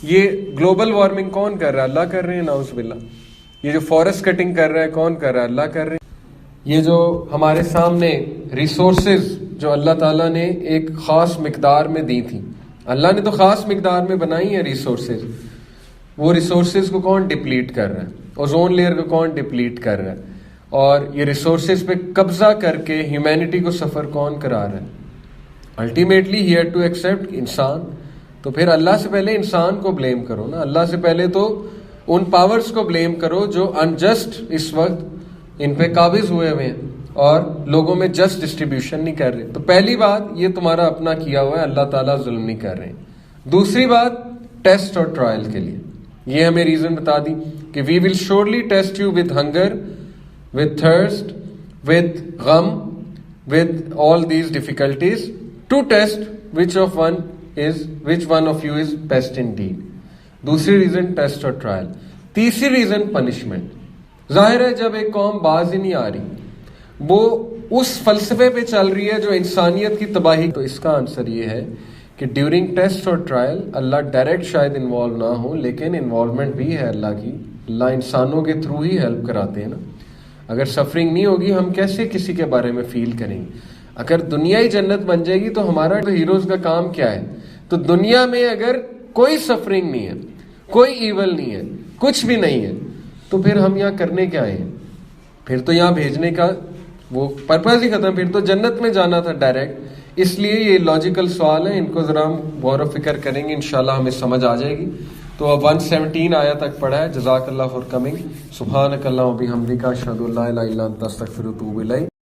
یہ گلوبل وارمنگ کون کر رہا ہے؟ اللہ کر رہے ہیں, نعوذ باللہ. یہ جو فارسٹ کٹنگ کر رہا ہے کون کر رہا ہے؟ اللہ کر رہے ہیں. یہ جو ہمارے سامنے ریسورسز جو اللہ تعالیٰ نے ایک خاص مقدار میں دی تھی, اللہ نے تو خاص مقدار میں بنائی ہیں ریسورسز, وہ ریسورسز کو کون ڈپلیٹ کر رہا ہے؟ اوزون لیئر کو کون ڈپلیٹ کر رہا ہے؟ اور یہ ریسورسز پہ قبضہ کر کے ہیومینٹی کو سفر کون کرا رہا ہے؟ Ultimately he had to accept انسان. تو پھر اللہ سے پہلے انسان کو بلیم کرو نا, اللہ سے پہلے تو ان پاورز کو بلیم کرو جو انجسٹ اس وقت ان پہ قابض ہوئے ہوئے ہیں اور لوگوں میں جسٹ ڈسٹریبیوشن نہیں کر رہے. تو پہلی بات یہ تمہارا اپنا کیا ہوا ہے, اللہ تعالیٰ ظلم نہیں کر رہے ہیں. دوسری بات ٹیسٹ اور ٹرائل کے لیے یہ ہمیں ریزن بتا دی کہ we will surely test you with hunger, with thirst, with غم, with all these difficulties to test which one of you is best indeed. دوسری ریزن ٹیسٹ اور ٹرائل. تیسری ریزن پنشمنٹ. ظاہر ہے جب ایک قوم باز ہی نہیں آ رہی, وہ اس فلسفے پہ چل رہی ہے جو انسانیت کی تباہی, تو اس کا آنسر یہ ہے کہ ڈیورنگ ٹیسٹ اور ٹرائل اللہ ڈائریکٹ شاید انوالو نہ ہو, لیکن انوالومنٹ بھی ہے اللہ کی. اللہ انسانوں کے تھرو ہی ہیلپ کراتے ہیں نا. اگر سفرنگ نہیں ہوگی ہم کیسے کسی کے بارے میں فیل کریں گے؟ اگر دنیا ہی جنت بن جائے گی تو ہمارا تو ہیروز کا کام کیا ہے؟ تو دنیا میں اگر کوئی سفرنگ نہیں ہے, کوئی ایول نہیں ہے, کچھ بھی نہیں ہے, تو پھر ہم یہاں کرنے کیا آئے ہیں؟ پھر تو یہاں بھیجنے کا وہ پرپز ہی ختم, پھر تو جنت میں جانا تھا ڈائریکٹ. اس لیے یہ لاجیکل سوال ہے, ان کو ذرا ہم غور و فکر کریں گے, انشاءاللہ ہمیں سمجھ آ جائے گی. تو اب 117 آیا تک پڑھا ہے. جزاک اللہ فار کمنگ. سبحانک اللہم و بحمدک, اشہد ان لا الہ الا انت, استغفرک و اتوب الیک.